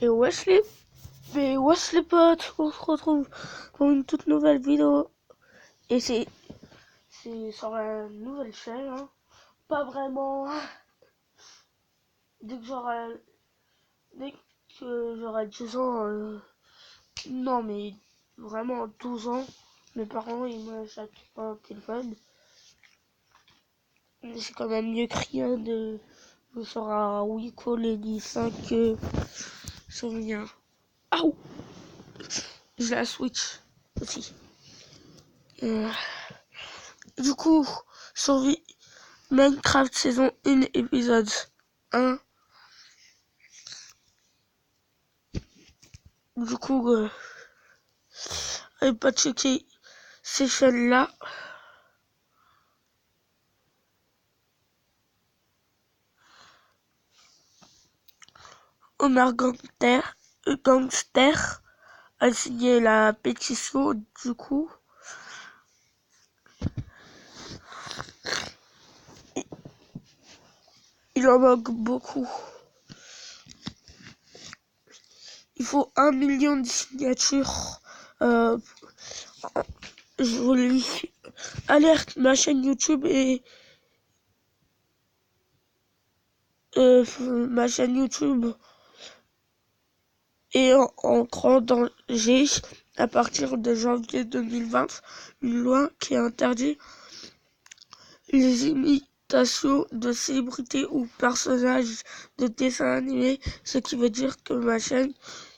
Et wesh les potes, on se retrouve pour une toute nouvelle vidéo. Et c'est sur la nouvelle chaîne, hein. Pas vraiment. Dès que j'aurai 10 ans, non mais vraiment 12 ans, mes parents ils m'achètent un téléphone. Mais c'est quand même mieux que rien de sur un Wiko Lady 5 sur rien. Ah, j'ai la Switch aussi. Du coup, survie Minecraft saison 1 épisode 1. Du coup, allez pas checker ces chaînes-là. Omar Gangster a signé la pétition, du coup. Il en manque beaucoup. Il faut 1 million de signatures. Je vous le dis. Alerte, ma chaîne YouTube est... ma chaîne YouTube est en grand danger à partir de janvier 2020. Une loi qui interdit les imitations de célébrités ou personnages de dessins animés, ce qui veut dire que ma chaîne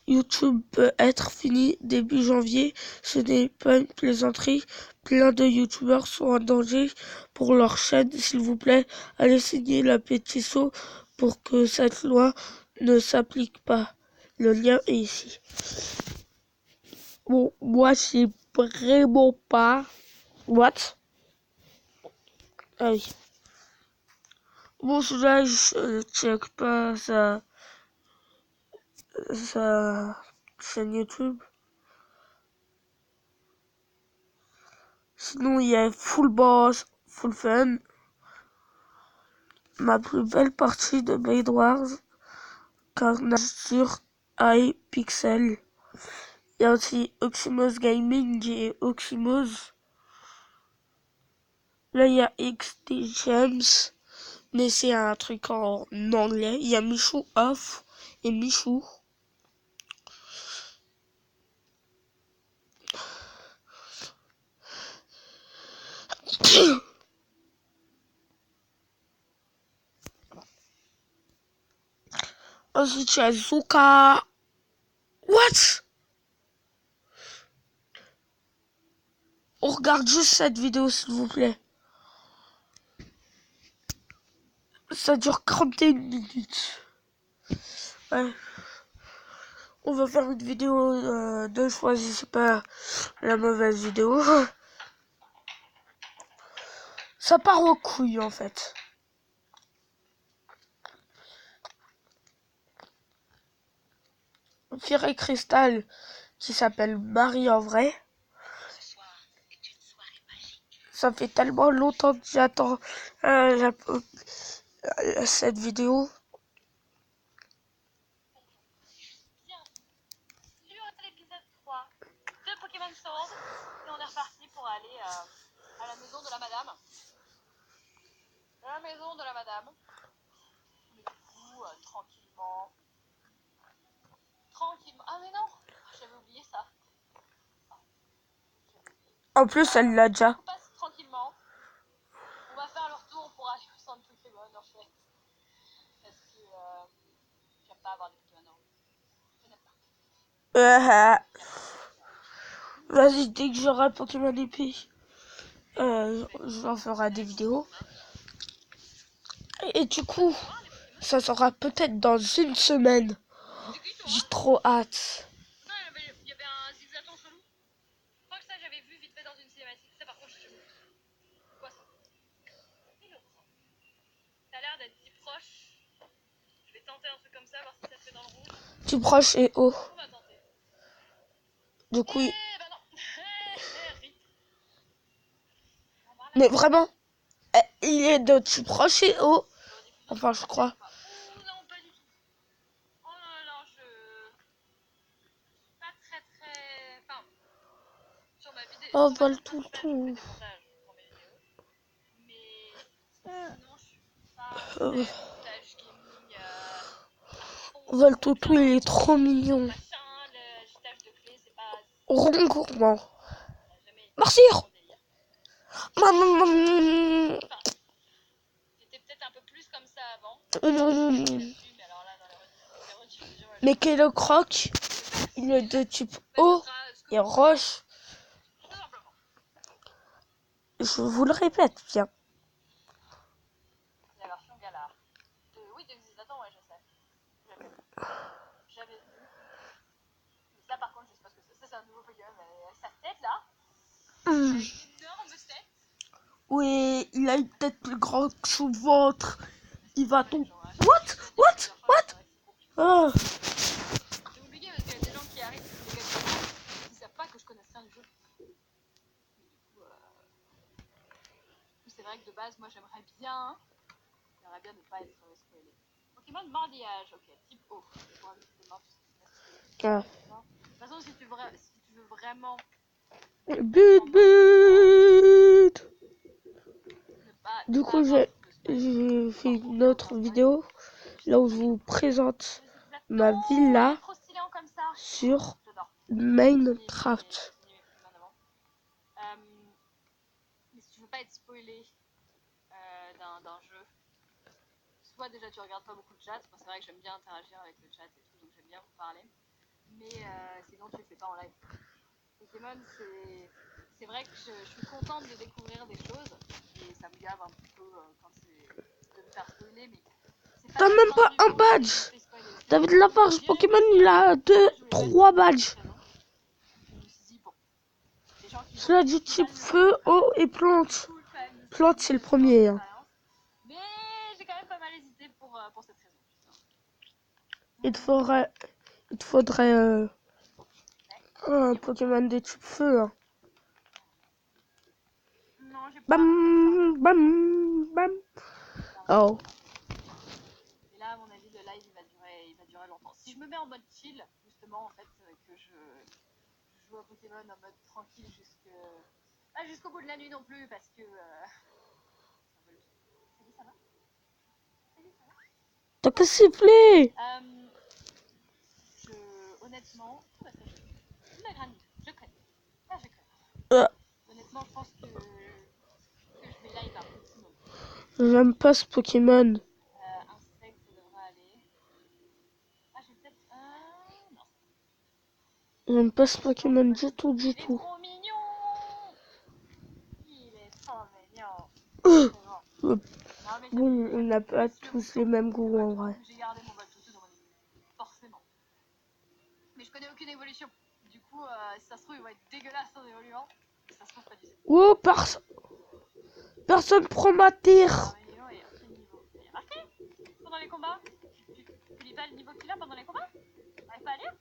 YouTube peut être finie début janvier. Ce n'est pas une plaisanterie. Plein de youtubeurs sont en danger pour leur chaîne. S'il vous plaît, allez signer la pétition pour que cette loi ne s'applique pas. Le lien est ici. Bon, moi, c'est vraiment pas... What? Ah oui. Bon, celui-là, je check pas sa chaîne YouTube. Sinon, il y a Full Boss, Full Fun. Ma plus belle partie de Blade Wars. Carnage sur iPixel. Il y a aussi Oxymos Gaming et Oxymos. Là, il y a XD James. Mais c'est un truc en anglais. Il y a Michou Off et Michou. Ensuite, il y a Zuka. What? On regarde juste cette vidéo, s'il vous plaît. Ça dure 41 minutes. Ouais. On va faire une vidéo de choisissez pas la mauvaise vidéo. Ça part aux couilles en fait. Fire et Cristal qui s'appelle Marie en vrai. Ça fait tellement longtemps que j'attends cette vidéo. Pokémon Sword et on est reparti pour aller à la maison de la madame. La maison de la madame. Mais du coup, tranquillement. Ah mais non, j'avais oublié ça. En plus, elle l'a déjà. On passe tranquillement. On va faire le retour pour aller au centre Pokémon en fait. Parce que j'aime pas avoir des Pokémon. Je n'aime pas. Vas-y, dès que j'aurai Pokémon épée, j'en ferai des vidéos. Et du coup, ça sera peut-être dans une semaine. J'ai trop hâte. Non, il y avait un zigzaton chelou. Je crois que ça j'avais vu vite fait dans une cinématique. Ça par contre je sais plus. Quoi ça? Ça a l'air d'être dit proche. Je vais tenter un truc comme ça, voir si ça se fait dans le rouge. Tu proche et haut. On va tenter. Du coup, Bah non. mais vraiment, il est de tu proche et haut. Enfin, je crois. Non, pas du tout. Oh là là, Oh, Sur ma vole chaîne tout, principale, je fais tout. des montages pour mes vidéos. Mais sinon, je suis pas Euh, très montage gaming à fond. Vole Donc tout, tout, il est trop mignon. machin, le agitage de clés, c'est pas. Rond gourmand. Ça n'a jamais été Merci. mon délire. Enfin, c'était peut-être un peu plus comme ça avant. Là-dessus, mais alors là, dans les rediffusions, Mais quel croc, il est de type eau et roche. tout simplement. Je vous le répète bien. La version galard. Oui, d'Exidaton, ouais, je sais. J'avais vu. Mais ça, par contre, je sais pas ce que c'est. Ça, c'est un nouveau Pokémon, mais avec sa tête là. Une énorme tête. Oui, il a une tête plus grande que son ventre. Il va tout. What? Ah. C'est compliqué parce qu'il y a des gens qui arrivent qui savent pas que je connaisse rien du jeu. Du coup, c'est vrai que de base, moi j'aimerais bien ne pas être spoilé. Pokémon mordillage, ok, type O. Pour éviter de mordre, Ah. de toute façon, si tu veux vraiment But, but. Du coup, j'ai fait une autre vidéo là où je vous présente ma villa sur Minecraft. Mais si tu veux pas être spoilé d'un jeu, soit déjà tu regardes pas beaucoup de chat, c'est vrai que j'aime bien interagir avec le chat et tout, donc j'aime bien vous parler, mais sinon tu le fais pas en live. Pokémon, c'est vrai que je suis contente de découvrir des choses, et ça me gave un petit peu quand c'est de me faire spoiler, mais c'est pas T'as même pas un badge. David Lafarge Pokémon, il a 3 badges. Cela du type feu, eau et plante. Plante, c'est le premier. Hein. Mais j'ai quand même pas mal hésité pour cette raison. Il te faudrait un Pokémon de type feu. Hein. Non, j'ai pas. Bam, bam, bam. Oh. Et là, à mon avis, le live il va durer longtemps. Si je me mets en mode chill, justement, en fait, que je joue à Pokémon en mode tranquille jusqu'au bout de la nuit non plus, parce que. Salut, ça va? Salut, ça va? T'as qu'à siffler. Honnêtement. Oh, bah, ça, la granite, je connais. Ça, je connais. Honnêtement, je pense que je vais live un petit moment. J'aime pas ce Pokémon. Insecte, ça devrait aller. Ah, j'ai peut-être. Non. J'aime pas ce Pokémon du tout, du Il est tout. trop mignon! Il est trop mignon! Bon, on n'a pas tous les mêmes goûts en vrai. J'ai gardé mon Baltousou dans mon équipe. Forcément. Mais je connais aucune évolution. Du coup, si ça se trouve, il va être dégueulasse en évoluant. Mais ça se trouve pas du tout. Oh, personne prend ma terre. Mais non, il a quel niveau? Il a marqué pendant les combats? Tu lis pas le niveau qu'il a pendant les combats? T'arrives pas à lire?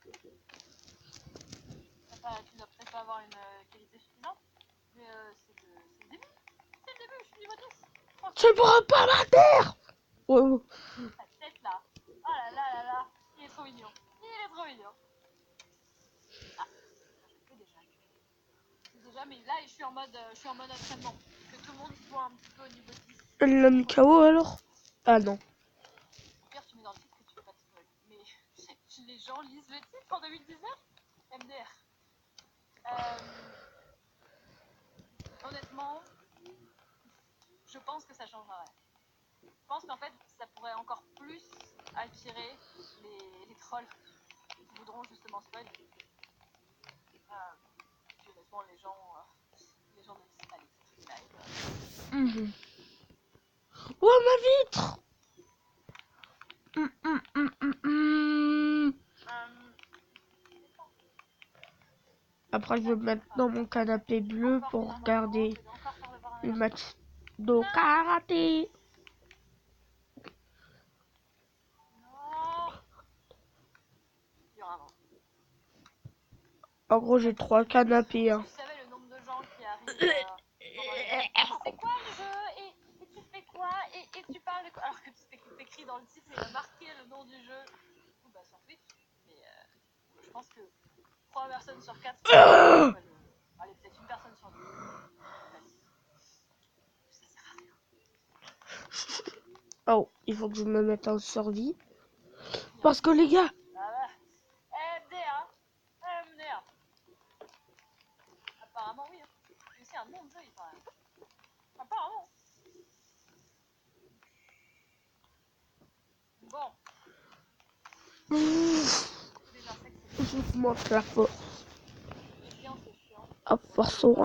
Tu dois peut-être pas avoir une qualité suffisante. Mais c'est le début. C'est le début, je suis niveau 10. Tu prends pas ma terre. Oh. Ta tête là. Oh là là là là. Il est trop mignon. Il est trop mignon. Ah, je le fais déjà. Mais là, je suis en mode entraînement. Que tout le monde soit un petit peu au niveau 10. Elle l'a mis KO alors? Ah non. Au pire, tu mets dans le titre que tu veux pas te spoil. Mais les gens lisent le titre en 2019? MDR. Honnêtement, je pense que ça changera rien. Je pense qu'en fait, ça pourrait encore plus attirer les trolls qui voudront justement spoil. Puis honnêtement, les gens ne lisent pas les titres. Oh, ma vitre. Après, je vais me mettre dans mon canapé bleu pour regarder le match de karaté. En gros, j'ai 3 canapés. Hein. Si tu savais le nombre de gens qui arrivent pendant les... C'est quoi le jeu? Et tu fais quoi? Et tu parles de quoi? Alors que c'est écrit dans le titre, il y a marqué le nom du jeu. Du coup, bah, sur Twitch. Mais je pense que 3 personnes sur 4 allez, peut-être une personne sur 10. Ça sert à rien. Oh, il faut que je me mette en survie. Parce que les gars, MDA. MDA. Apparemment, oui. Mais c'est un nom de jeu, il paraît. Apparemment. Bon. Les insectes, c'est je monte la force. chiant, c'est chiant. À force, on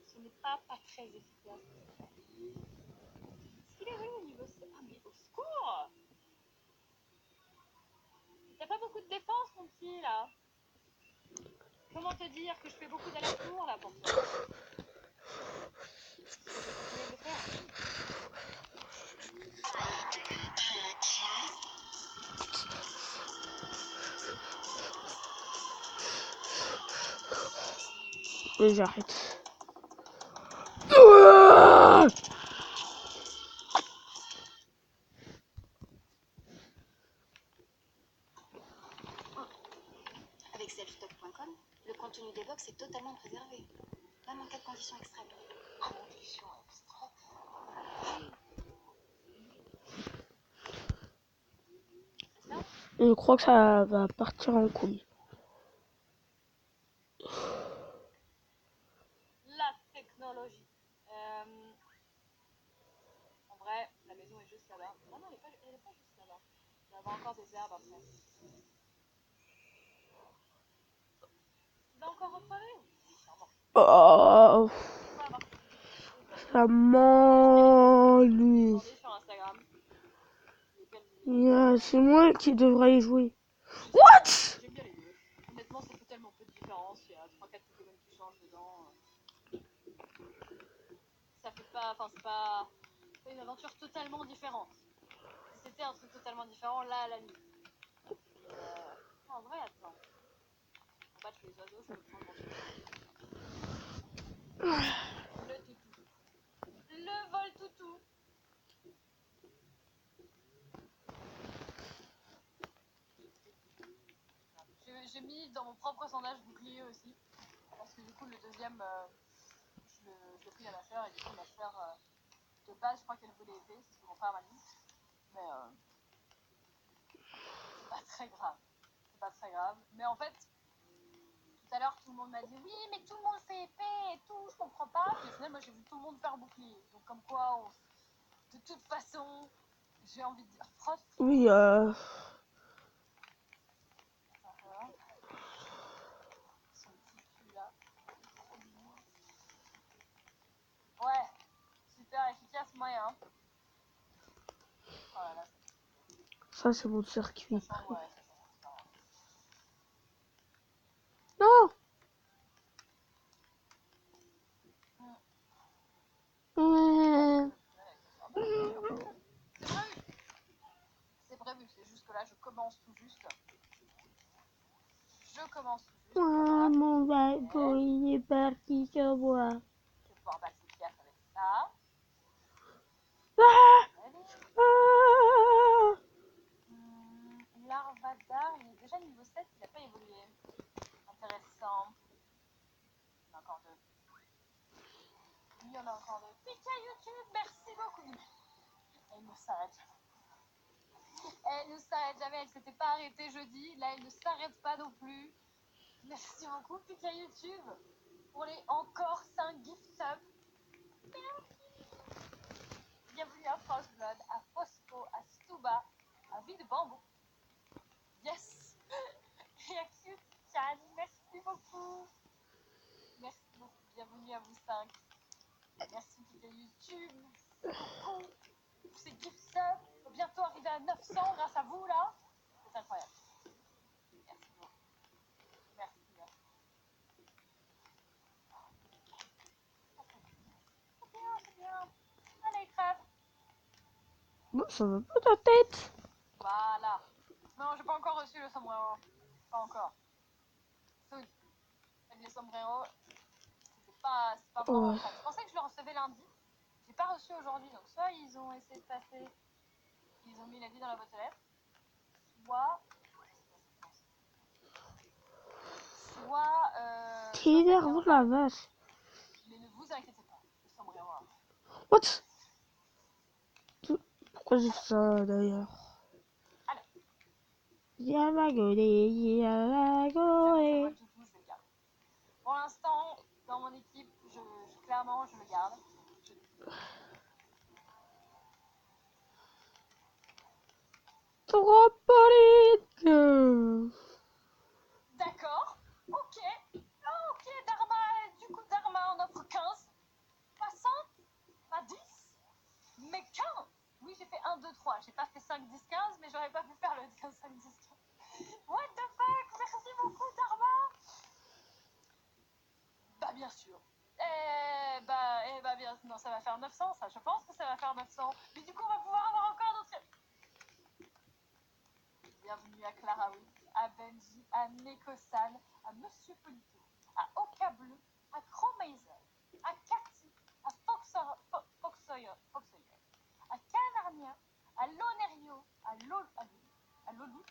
Ce n'est pas très efficace. Est-ce qu'il est venu au niveau 7? Ah, mais au secours! T'as pas beaucoup de défense, mon petit, là. Comment te dire que je fais beaucoup d'allers-retours, là, pour toi? Ce que je vais continuer de faire. Et j'arrête. Avec selfstop.com, le contenu des box est totalement préservé, même en cas de conditions extrêmes. Conditions extrêmes? Je crois que ça va partir en couille. La technologie. En vrai, la maison est juste là-bas. Ah non, elle est pas juste là-bas. Il va y avoir encore des herbes après. Tu vas encore repérer? Oh, On va voir. ça m'ennuie. Sur Instagram. C'est moi qui devrais y jouer. J'aime bien les deux. Honnêtement, ça fait tellement peu de différence. Il y a 3-4 Pokémon qui changent dedans. Ça fait pas. Enfin, c'est pas une aventure totalement différente. Si c'était un truc totalement différent, là, à la limite. En vrai, attends. Pour battre les oiseaux, je peux prendre mon Le toutou. Le vol toutou. J'ai mis dans mon propre sondage bouclier aussi. Parce que du coup, le deuxième, je l'ai pris à ma soeur. Et du coup, ma soeur, de base, je crois qu'elle voulait épée. C'est ce que mon frère m'a dit. Mais c'est pas très grave. C'est pas très grave. Mais en fait, tout à l'heure, tout le monde m'a dit oui, mais tout le monde fait épée et tout. Je comprends pas. Puis au final, moi, j'ai vu tout le monde faire bouclier. Donc, comme quoi, de toute façon, j'ai envie de dire prof. Oui, Son petit cul là. Ouais, super efficace moyen. Oh là là, ça c'est mon circuit. ça sent, ouais, ça sent. Non. C'est prévu, c'est juste que là, je commence tout juste. Mon wagon, il est parti sur moi. Je vais pouvoir battre les piafs avec ça. Ah, Allez. ah. Larvadar, il est déjà niveau 7, il n'a pas évolué. Intéressant. Il y en a encore deux. Il y en a encore deux. Pika YouTube, merci beaucoup. Elle ne s'arrête jamais. Elle ne s'arrête jamais, elle s'était pas arrêtée jeudi. Là, elle ne s'arrête pas non plus. Merci beaucoup, Pika YouTube, pour les encore 5 gift subs. Bienvenue à Frostblood, à Fosco, à Stuba, à Vie de Bambou. Yes. Et à Cute-Chan, merci beaucoup. Merci beaucoup, bienvenue à vous 5. Merci Pika YouTube, merci beaucoup pour ces gift subs. On va bientôt arriver à 900 grâce à vous là. C'est incroyable. Merci beaucoup. Merci. C'est bien. Allez, crève. Bon, ça va pas ta tête. Voilà. Non, j'ai pas encore reçu le sombrero. Pas encore. Soon. Les sombreros, c'est pas vraiment en France. Je pensais que je le recevais lundi. J'ai pas reçu aujourd'hui, donc soit ils ont essayé de passer, ils ont mis la vie dans la boîte aux lettres, soit Il est énervant la vache. Mais ne vous inquiétez pas, nous sommes rien. What? Pourquoi j'ai fait ça d'ailleurs? Allez. Yamagore, Yamagore. Je le garde. Pour l'instant, dans mon équipe, clairement, je le garde. Trampoline. D'accord. Ok. Ah, ok, Dharma. Du coup, Dharma en offre 15. Pas 100, pas 10, mais 15. Oui, j'ai fait 1, 2, 3. J'ai pas fait 5, 10, 15, mais j'aurais pas pu faire le 15, 5, 10, 15. What the fuck? Merci beaucoup, Dharma. Bah, bien sûr. Bien, non, ça va faire 900, ça. Je pense que ça va faire 900. Mais du coup, on va pouvoir avoir encore d'autres. Bienvenue à Clara Witt, à Benji, à Neko-san, à Monsieur Polito, à Oka Bleu, à Chromaiser, à Cathy, à Foxoyer, à Canarnia, à Lonerio, à Lolu,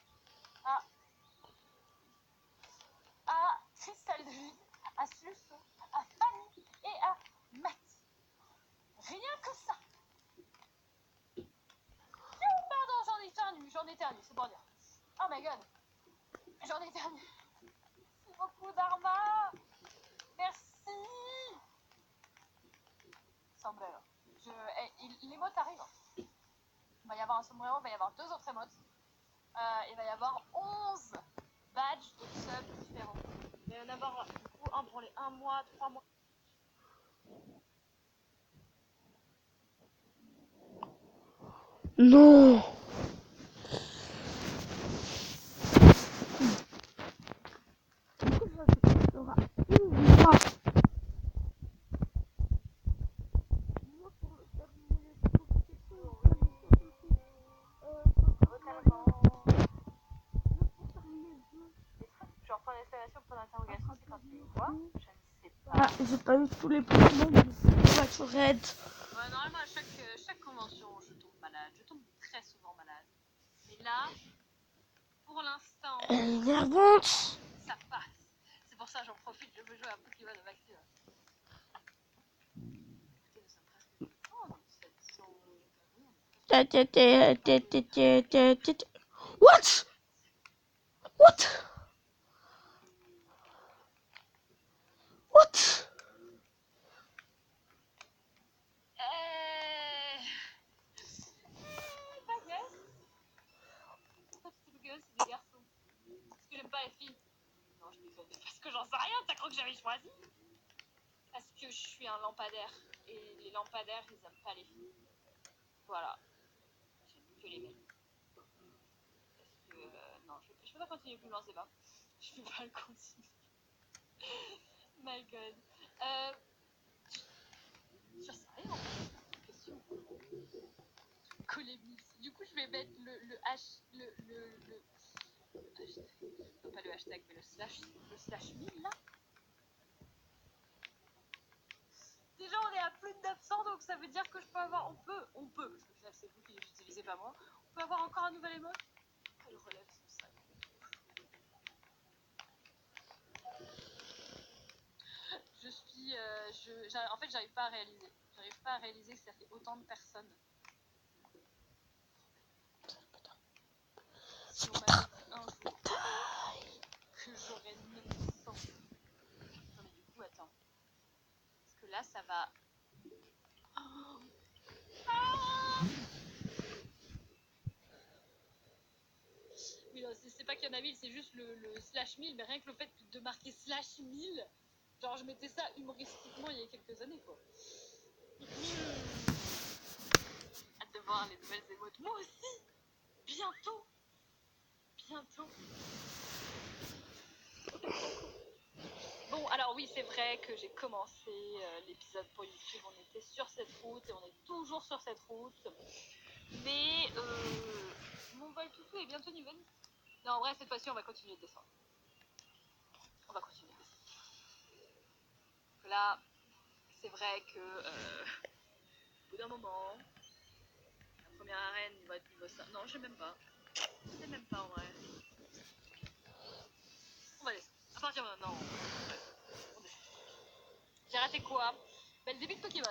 à Crystal Druid, à Slusso, à Fanny et à Mathie. Rien que ça. Oh, pardon, j'en éternue, c'est pour dire. Oh my god, j'en éternue. Merci beaucoup, Dharma. Merci. Sombrero. L'émote arrive. Il va y avoir un sombrero, il va y avoir 2 autres émotes. Il va y avoir 11 badges de subs différents. Il va y en avoir du coup un pour les 1 mois, 3 mois. Non. Je reprends l'exclamation pour l'interrogation, c'est quand tu quoi? Je ne sais pas. Ah, j'ai pas eu tous les Pokémon de Red. Ouais, normalement, à chaque convention, je tombe malade. Je tombe très souvent malade. Mais là, pour l'instant, Elle est énervante. ça passe. C'est pour ça que j'en profite, je veux jouer à Pokémon au maximum. Écoutez, nous sommes presque... Oh, 700... What? What? What? Baguette. Pourquoi tu dis que c'est des garçons? Parce que j'aime pas les filles. Non, je déconne. Parce que j'en sais rien, t'as cru que j'avais choisi? Parce que je suis un lampadaire. Et les lampadaires, ils aiment pas les filles. Voilà. J'aime que les mecs. Parce que... non, je peux pas continuer plus loin ce débat. Je peux pas le continuer. My god. Je sais rien. Question. Colémix. Du coup, je vais mettre le H... Le hashtag. Non, pas le hashtag, mais le slash 1000 là. Déjà, on est à plus de 900, donc ça veut dire que je peux avoir... On peut, parce que au final, c'est vous qui les utilisez, pas moi. On peut avoir encore un nouvel emote. Elle relève son sac. Je suis... en fait, j'arrive pas à réaliser. J'arrive pas à réaliser que ça fait autant de personnes. Si on m'avait dit un jour que j'aurais 900. Non mais du coup, attends. Parce que là, ça va... Oh. Ah, oui, non, c'est pas qu'il y en a 1000, c'est juste le slash 1000, mais rien que le fait de marquer slash 1000, genre je mettais ça humoristiquement il y a quelques années, quoi. Hâte de voir les nouvelles émotes. Moi aussi. Bientôt. Bon, alors oui, c'est vrai que j'ai commencé l'épisode pour YouTube. On était sur cette route et on est toujours sur cette route. Mais mon vol toutou est bientôt niveau 10. Non, en vrai, cette fois-ci, on va continuer de descendre. On va continuer de descendre. Donc là, c'est vrai que au bout d'un moment, la première arène va être niveau 5. Non, je sais même pas. Je sais même pas en vrai. On va descendre. À partir de maintenant, on descend. c'était quoi? Le début de Pokémon.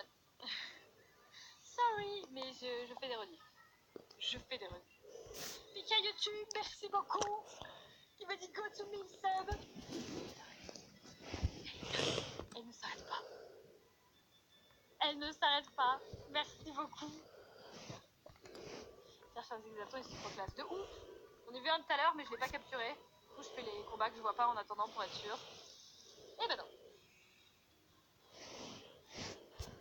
Sorry, mais je fais des rediffs. Je fais des rediffs. Pika YouTube, merci beaucoup. Qui m'a dit go to 1000 subs. Elle ne s'arrête pas. Elle ne s'arrête pas. Merci beaucoup. Cherche un exato et c'est classe de ouf. On a vu un tout à l'heure, mais je l'ai pas capturé. Du coup, je fais les combats que je vois pas en attendant pour être sûr. Et ben non.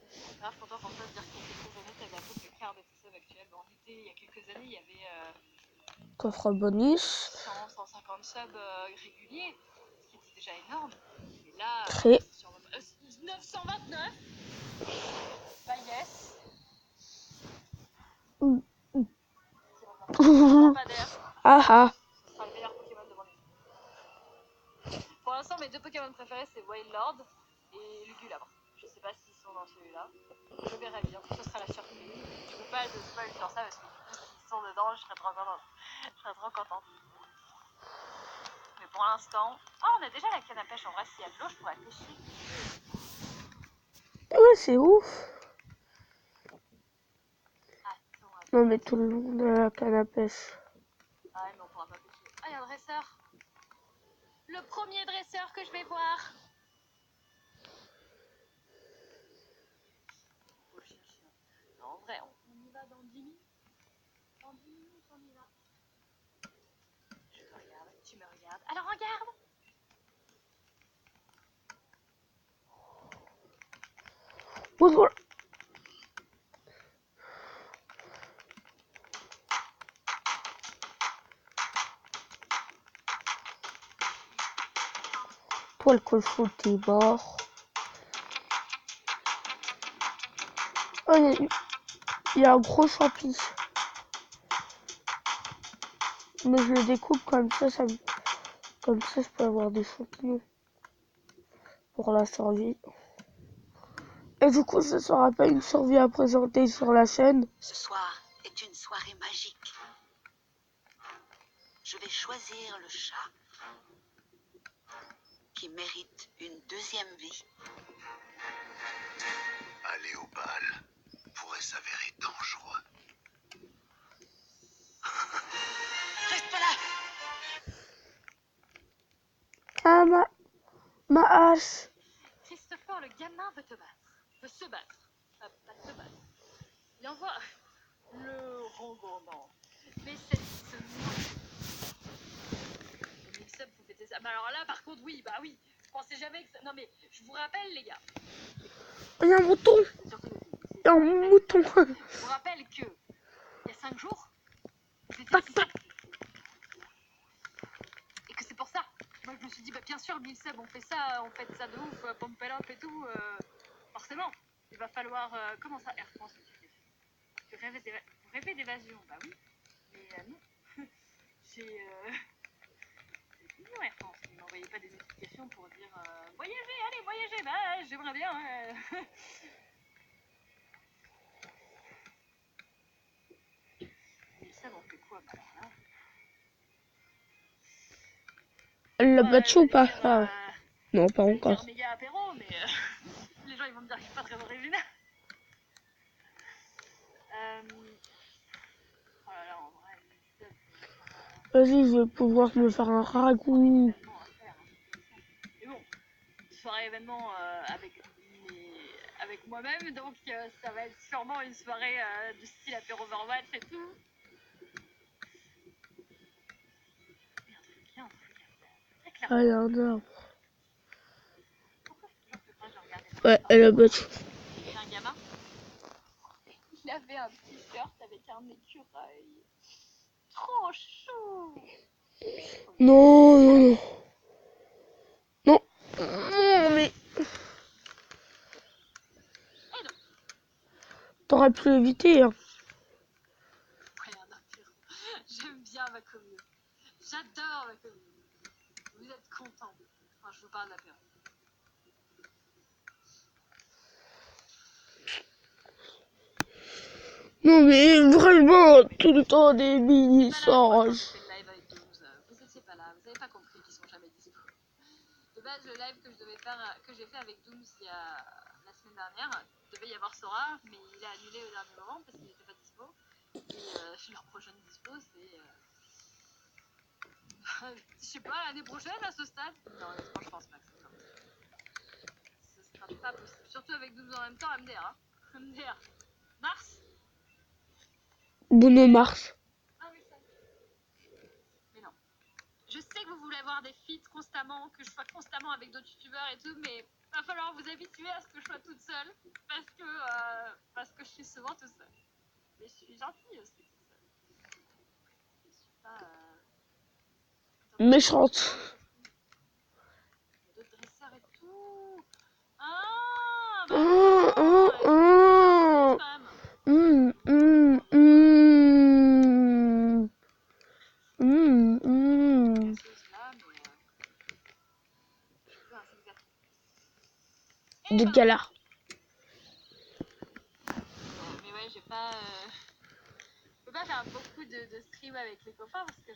C'est grave content pour toi de dire qu'il y a quelques années, t'avais un peu le quart de tes subs actuels. Bon, en été, il y a quelques années, il y avait Coffre bonus. 100, 150 subs réguliers, ce qui était déjà énorme. Et là, Très. sur 929. Bah yes. C'est mon lampadaire. Ah ah. Ce sera le meilleur Pokémon devant lui. Pour l'instant, mes deux Pokémon préférés, c'est Wailord et Lugulabre. Je sais pas s'ils sont dans celui-là. Je verrai bien. Ce sera la surprise. Je peux pas de spoil sur ça parce que du coup, s'ils sont dedans, je serais trop contente. Mais pour l'instant... Oh, on a déjà la canne à pêche. En vrai, s'il y a de l'eau, je pourrais pêcher. Ouais, c'est ouf. Attends. Non, mais tout le monde a la canne à pêche. Ah ouais, mais on pourra pas pêcher. Ah, il y a un dresseur. Le premier dresseur que je vais voir. Faut le chercher. Non, en vrai, on y va dans 10 minutes. Dans 10 minutes, on y va. Je te regarde, tu me regardes. Alors regarde. Bonjour. Toi, le cochon, t'es mort. Oh, il y a un gros champi. Mais je le découpe comme ça, comme ça, je peux avoir des champignons pour la survie. Et du coup, ce sera pas une survie à présenter sur la chaîne. Ce soir est une soirée magique. Je vais choisir le chat qui mérite une deuxième vie. Aller au bal pourrait s'avérer dangereux. Reste là! Ah, ma hache. Christopher, le gamin veut te battre. Veut se battre. Pas te battre. Il envoie le ronronnement. Mais c'est ce le mix-up, vous faites ça. Mais alors là, par contre, oui, bah oui. Pensez jamais que ça... Non mais, je vous rappelle, les gars. Il y a un mouton. Il y a un mouton. Je vous rappelle que, il y a 5 jours, vous étiez 600. Et que c'est pour ça. Moi, je me suis dit, bah bien sûr, 1000 subs, on fait ça de ouf, pump it up et tout. Forcément, il va falloir... comment ça, Air France, tu rêvais d'évasion, bah oui. Mais non. J'ai... C'est mignon, Air France. Ils m'envoyaient pas des notifications pour dire voyagez, allez, voyagez, bah j'aimerais bien. Mais ça, on fait quoi, bah alors là? Elle l'a battu ou pas? Ah, non, pas J'allais encore. dire méga apéro, mais les gens ils vont me dire que je suis pas très original. Oh là là, en vrai, Vas-y, je vais pouvoir me faire un ragoût. mais bon, soirée événement avec moi-même, donc ça va être sûrement une soirée du style apéro Overwatch et tout. Mais un truc bien, très clairement. Ah, il y a un arbre. Pourquoi je toujours plus proche de regarder Ouais, elle a battu. C'est un gamin. Il avait un t-shirt avec un écureuil. Trop chou. Non, non, non. Non. Non, mais Et non. t'aurais pu éviter, hein. Ouais, un apéro. J'aime bien ma commune. J'adore ma commune. Vous êtes contents. Enfin, je vous parle de l'apéro. Non, mais vraiment, tout le temps des mini-songes. Vous faites le live avec Dooms. Vous étiez pas là. Vous avez pas compris qu'ils sont jamais dispo. De base, le live que je devais faire, que j'ai fait avec Dooms il y a la semaine dernière, il devait y avoir Sora, mais il a annulé au dernier moment parce qu'il n'était pas dispo. Et leur prochaine dispo, c'est. Je sais pas, l'année prochaine à ce stade. Non, honnêtement, je pense pas que ce sera possible. Ce sera pas possible. Surtout avec 12 en même temps, MDR. Hein. MDR. Mars. Bruno Mars. Ah oui, ça. Mais non. Je sais que vous voulez avoir des feats constamment, que je sois constamment avec d'autres youtubeurs et tout, mais va falloir vous habituer à ce que je sois toute seule, parce que je suis souvent toute seule. Mais je suis gentille aussi toute seule. Je suis pas... Méchante. D'autres dresseurs et tout. Ah, bah Ah, non, ah, je suis quand même. hum, hum, hum. Casseuse là, mais je veux un zigzag. Et De voilà. galard. Mais ouais, j'ai pas. Je peux pas faire beaucoup de stream avec les copains parce que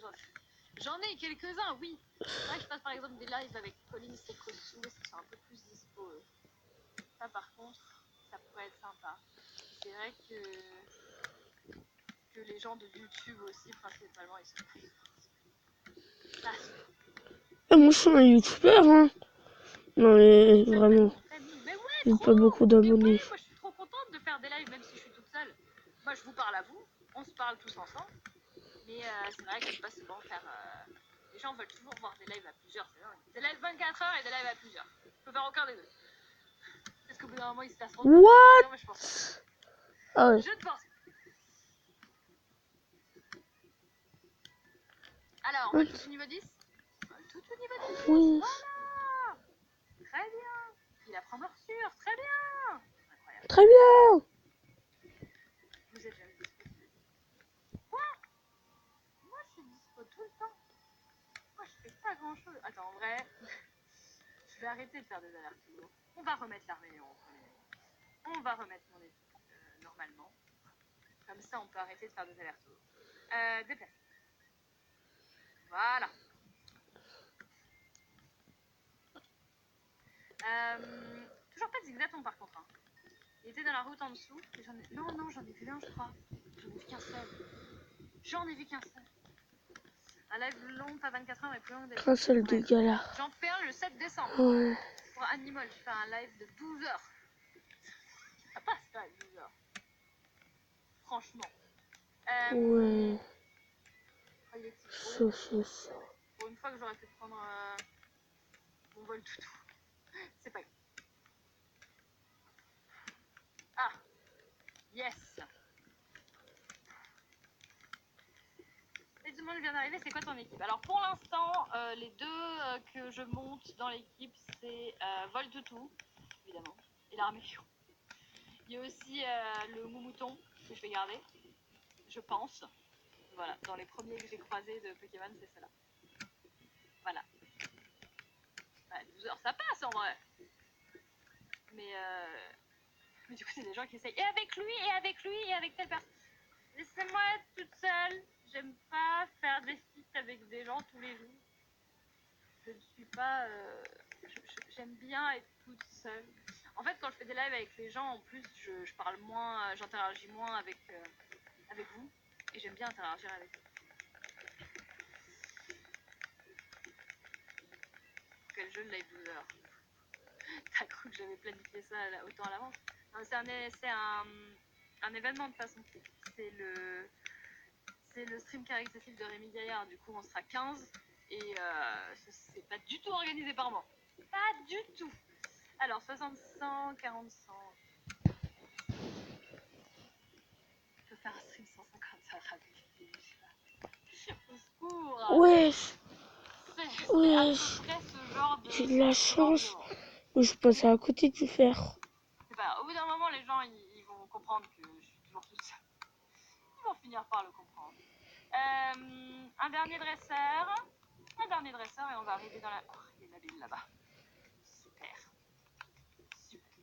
j'en ai quelques-uns, oui. C'est vrai que je passe par exemple des lives avec Pauline Sekosu, parce qu'ils sont un peu plus dispo. Ça par contre, ça pourrait être sympa. C'est vrai que les gens de YouTube aussi, principalement, ils sont plus. Ah, Et moi, je suis un youtubeur, hein. Non, mais vraiment, mais ouais, j'ai trop. pas beaucoup Mais ouais, d'abonnés. moi je suis trop contente de faire des lives même si je suis toute seule. Moi je vous parle à vous, on se parle tous ensemble. Mais c'est vrai que je peux pas souvent faire. Les gens veulent toujours voir des lives à plusieurs. Des lives 24 heures et des lives à plusieurs. Je peux faire aucun des deux. Parce qu'au bout d'un moment ils se lasseront. What? Non, moi je pense. Ah ouais. Je ne pense. Alors, on va tout au niveau 10. On va tout au niveau 10. Oui. Voilà. Très bien. Il apprend morsure. Très bien. Incroyable. Très bien. Vous êtes jamais dispo. Quoi? Moi je suis dispo tout le temps. Moi je fais pas grand chose. Attends, en vrai, je vais arrêter de faire des allers-retours. On va remettre l'armée en premier. On va remettre mon équipe normalement. Comme ça, on peut arrêter de faire des allers-retours. Déplacer. Voilà. Toujours pas de zigzaton par contre. Hein. Il était dans la route en dessous. Non, j'en ai vu un, je crois. J'en ai vu qu'un seul. J'en ai vu qu'un seul. Un live long, pas 24 heures, mais plus long. Un seul de galard. J'en fais un le 7 décembre. Ouais. Pour Animal, je fais un live de 12 heures. Ça passe pas, 12 heures. Franchement. Ouais. Oh, il est Ça. pour une fois que j'aurais pu prendre mon vol toutou. C'est pas grave. Ah, yes. Et tout le monde vient d'arriver, c'est quoi ton équipe? Alors pour l'instant, les deux que je monte dans l'équipe, c'est Vol Toutou, évidemment, et l'armée. Il y a aussi le Moumouton que je vais garder, je pense. Voilà, dans les premiers que j'ai croisés de Pokémon, c'est cela. Voilà. Bah, 12 heures, ça passe en vrai. Mais du coup, c'est des gens qui essayent. Et avec lui, et avec lui, et avec telle personne. Laissez-moi être toute seule. J'aime pas faire des feats avec des gens tous les jours. Je ne suis pas. J'aime bien être toute seule. En fait, quand je fais des lives avec les gens, en plus, je parle moins, j'interagis moins avec vous. Et j'aime bien interagir avec vous. Quel jeu de live 12 heures. T'as cru que j'avais planifié ça autant à l'avance? C'est un événement de toute façon. C'est le stream caritatif de Rémi Gaillard. Du coup, on sera 15. Et c'est pas du tout organisé par moi. Pas du tout. Alors, 60, 100, 40, 100. Je peux faire un stream 150 heures au secours. Wesh. C'est à peu Wesh. près ce genre de... J'ai de la chance. Je passais à côté du fer. C'est pas, au bout d'un moment, les gens ils vont comprendre que je suis toujours toute seule. Ils vont finir par le comprendre. Un dernier dresseur. Et on va arriver dans la. Oh, il y a Nabil là-bas. Super. Super.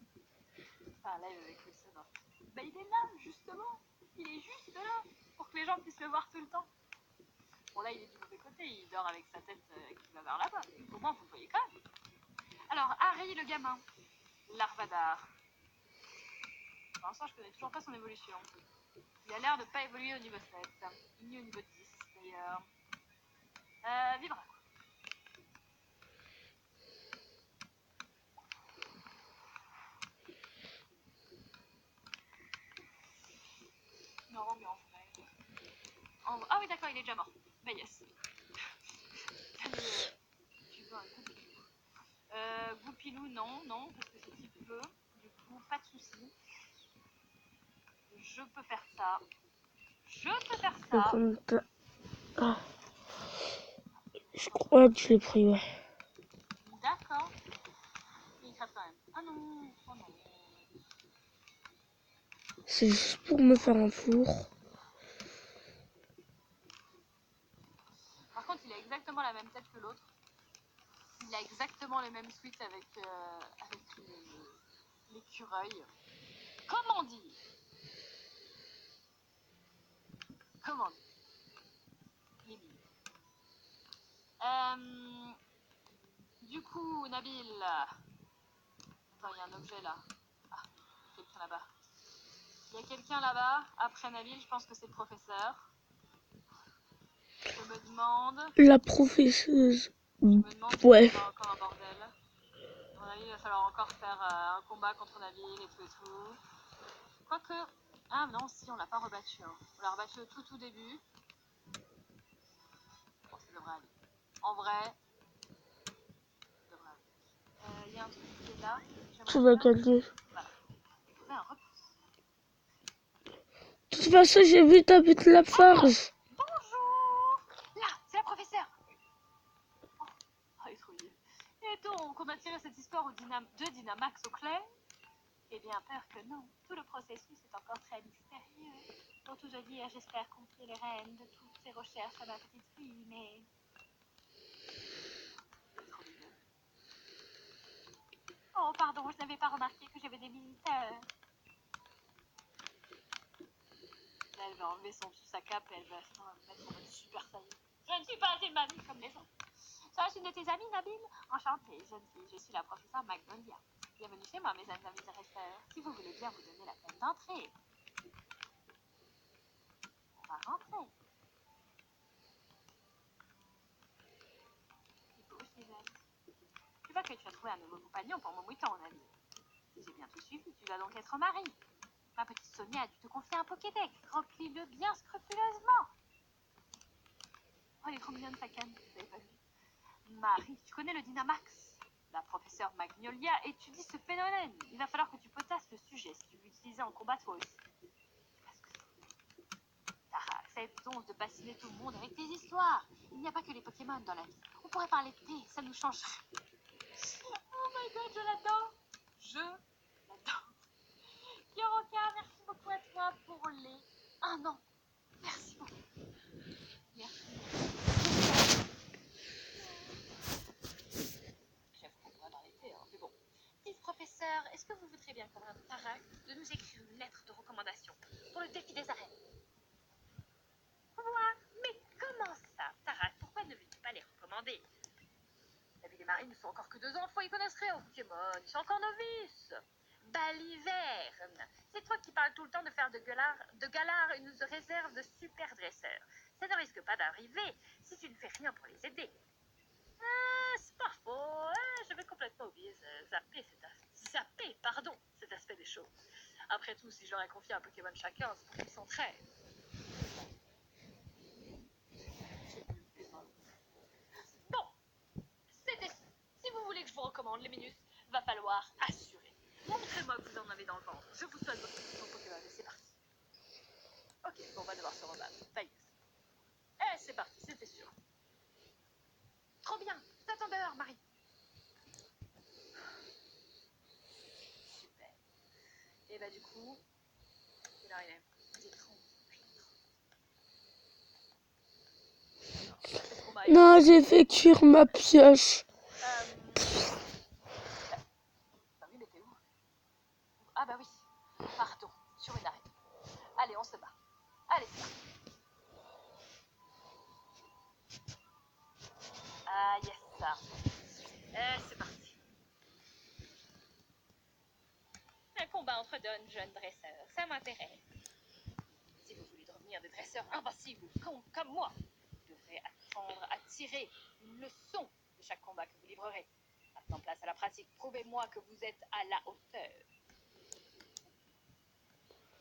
Enfin, live avec Wilson. Hein. Bah, il est là, justement. Il est juste là. Pour que les gens puissent le voir tout le temps. Bon, là, il est du mauvais côté. Il dort avec sa tête qui va vers là-bas. Mais au moins, vous le voyez quand même. Alors, Harry le gamin. Larvadar. Pour l'instant, je connais toujours pas son évolution. Il a l'air de pas évoluer au niveau 7, ni au niveau 10 d'ailleurs. Vivra. Non, mais en vrai. Ah oui, d'accord, il est déjà mort. Bah yes. Tu veux un goupilou. Goupilou, non, parce que c'est type feu. Du coup, pas de soucis. Je peux faire ça. Ah, je crois que je l'ai pris, ouais. D'accord. Il crève quand même. Ah non, oh non. C'est juste pour me faire un four. Par contre, il a exactement la même tête que l'autre. Il a exactement les mêmes suites avec l'écureuil. Comment dire? Il est mignon. Du coup, Nabil. Attends, il y a un objet là. Ah, quelqu'un là-bas. Il y a quelqu'un là-bas. Après Nabil, je pense que c'est le professeur. Je me demande. La professeuse. Je me demande si Ouais. on a encore un bordel. À mon avis, il va falloir encore faire un combat contre Nabil et tout. Quoique. Ah non, si, on l'a pas rebattu. Hein. On l'a rebattu au tout début. Bon, ça devrait aller. En vrai, ça devrait aller. Il y a un truc qui est là. Tu vas gagner. Voilà. Trouver un repousse. De toute façon, j'ai vu t'habiter la farge. Bonjour. Là, c'est la professeure. Oh, il est trop lié. Et donc, on a tiré cette histoire de Dynamax au clair? Eh bien, peur que non. Tout le processus est encore très mystérieux. Pour tout te dire, j'espère confier les rênes de toutes ces recherches à ma petite fille, mais... Trop mignon. Oh, pardon, je n'avais pas remarqué que j'avais des militaires. Là, elle va enlever sous sa cape et elle va se mettre en mode super saiyan. Je ne suis pas une mamie comme les autres. Serais-je une de tes amies, Nabil? Enchantée, jeune fille, je suis la professeure Magnolia. Bienvenue chez moi, mes amis intéresseurs. Si vous voulez bien vous donner la peine d'entrer. On va rentrer. C'est beau chez elle. Tu vois que tu as trouvé un nouveau compagnon pour mon mouton, Nabil. Si j'ai bien tout suivi, tu dois donc être mari. Ma petite Sonia a dû te confier un Pokédex. Remplis-le bien scrupuleusement. Oh, elle est trop mignonne, sa canne. Vous n'avez pas vu. Marie, tu connais le Dynamax? La professeure Magnolia étudie ce phénomène. Il va falloir que tu potasses le sujet si tu veux l'utiliser en combat toi aussi. Tara, cette once de bassiner tout le monde avec tes histoires. Il n'y a pas que les Pokémon dans la vie. On pourrait parler de thé, ça nous changerait. Oh my god, je l'adore. Je l'adore. Yoroka, merci beaucoup à toi pour les 1 an. Merci beaucoup. Merci. J'avoue qu'on pourrait parler de thé, hein, mais bon. Dites, professeur, est-ce que vous voudriez bien convaincre Tarak de nous écrire une lettre de recommandation pour le défi des arènes? Quoi? Mais comment ça, Tarak? Pourquoi ne veux-tu pas les recommander? David et Marie ne sont encore que 2 enfants, ils connaissent rien aux Pokémon, ils sont encore novices. Baliverne, c'est toi qui parles tout le temps de faire de Galar une réserve de super dresseurs. Ça ne risque pas d'arriver si tu ne fais rien pour les aider. Ah, c'est pas faux, ah, j'avais complètement oublié zapper cet aspect des choses. Après tout, si je leur ai confié un Pokémon chacun, c'est pour qu'ils s'entraînent. Bon, c'était ça. Si vous voulez que je vous recommande les minus, va falloir assurer. Montrez-moi que vous en avez dans le ventre. Je vous souhaite votre position Pokémon et c'est parti. Ok, bon, on va devoir se rebattre. Bye. Eh, c'est parti, c'était sûr. Trop bien, je t'attends dehors, Marie. Super. Et bah du coup, quelle heure il est? 10h30. Non, j'ai fait cuire ma pioche. Il était où? Ah bah oui, pardon, sur une arène. Allez, on se bat. Allez, c'est parti. Ah yes, ça. C'est parti. Un combat entre jeunes dresseurs. Ça m'intéresse. Si vous voulez devenir des dresseurs invincibles comme moi, vous devrez apprendre à tirer une leçon de chaque combat que vous livrerez. Maintenant, place à la pratique. Prouvez-moi que vous êtes à la hauteur.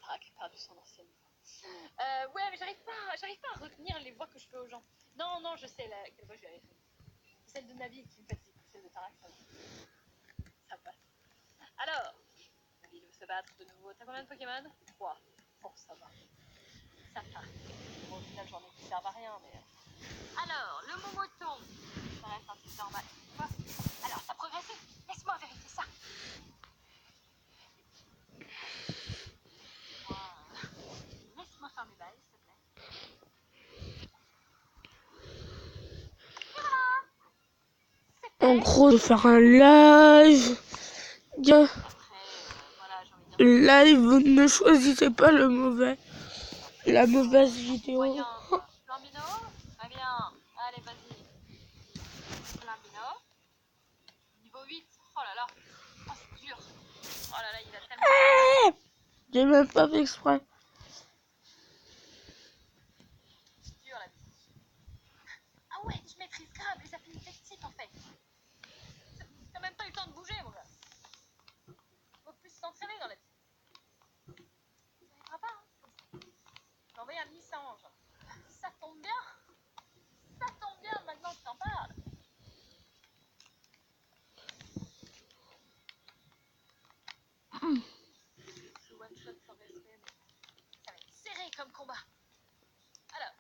Drac a perdu son ancienne voix. Ouais, mais j'arrive pas à retenir les voix que je fais aux gens. Non, je sais quelle voix je lui avais fait. C'est celle de Navi qui me fatigue. Celle de Tarak, ça passe. Alors, Navi veut se battre de nouveau. T'as combien de Pokémon? 3. Bon, ça va. Ça part. Bon, au final, j'en ai qui servent à rien, mais... Alors, le Momoton. Ça reste un truc normal. Quoi? Alors, t'as progressé? Laisse-moi vérifier ça. Laisse-moi faire mes balles, s'il te plaît. Et voilà. C'est En fait. gros, je vais faire un live. Bien. Après, voilà, j'ai envie de dire... Live, ne choisissez pas le mauvais. La mauvaise vidéo. Moyen, quoi. Flambino? Très bien. Allez, vas-y. Flambino. Niveau 8. Oh là là. Oh, c'est dur. Oh là là, il a tellement... J'ai même pas fait exprès. C'est dur, la vie. Ah ouais, tu maîtrises grave les affinités de type, en fait. T'as même pas eu le temps de bouger, mon gars. Faut plus s'entraîner dans la vie. Ça n'arrivera pas, hein, comme ça. J'ai envoyé un message. Ça tombe bien. Ça tombe bien, maintenant que t'en parles. Je one-shot sans respect, mais ça va être serré comme combat. Alors,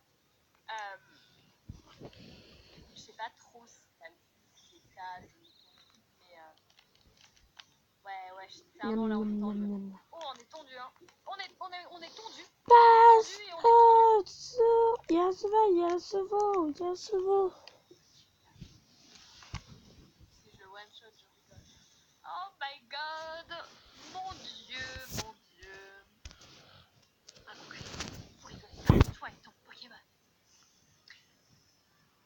je sais pas trop si t'as vu les cas de Mouton, mais ouais, clairement là on est tendu. Oh, on est tendu, hein. On est tendu. On est tendu et on est tendu. Si je one-shot, je rigole. Oh my god! Mon dieu, mon dieu. Ah non, vous rigolez pas, toi et ton Pokémon.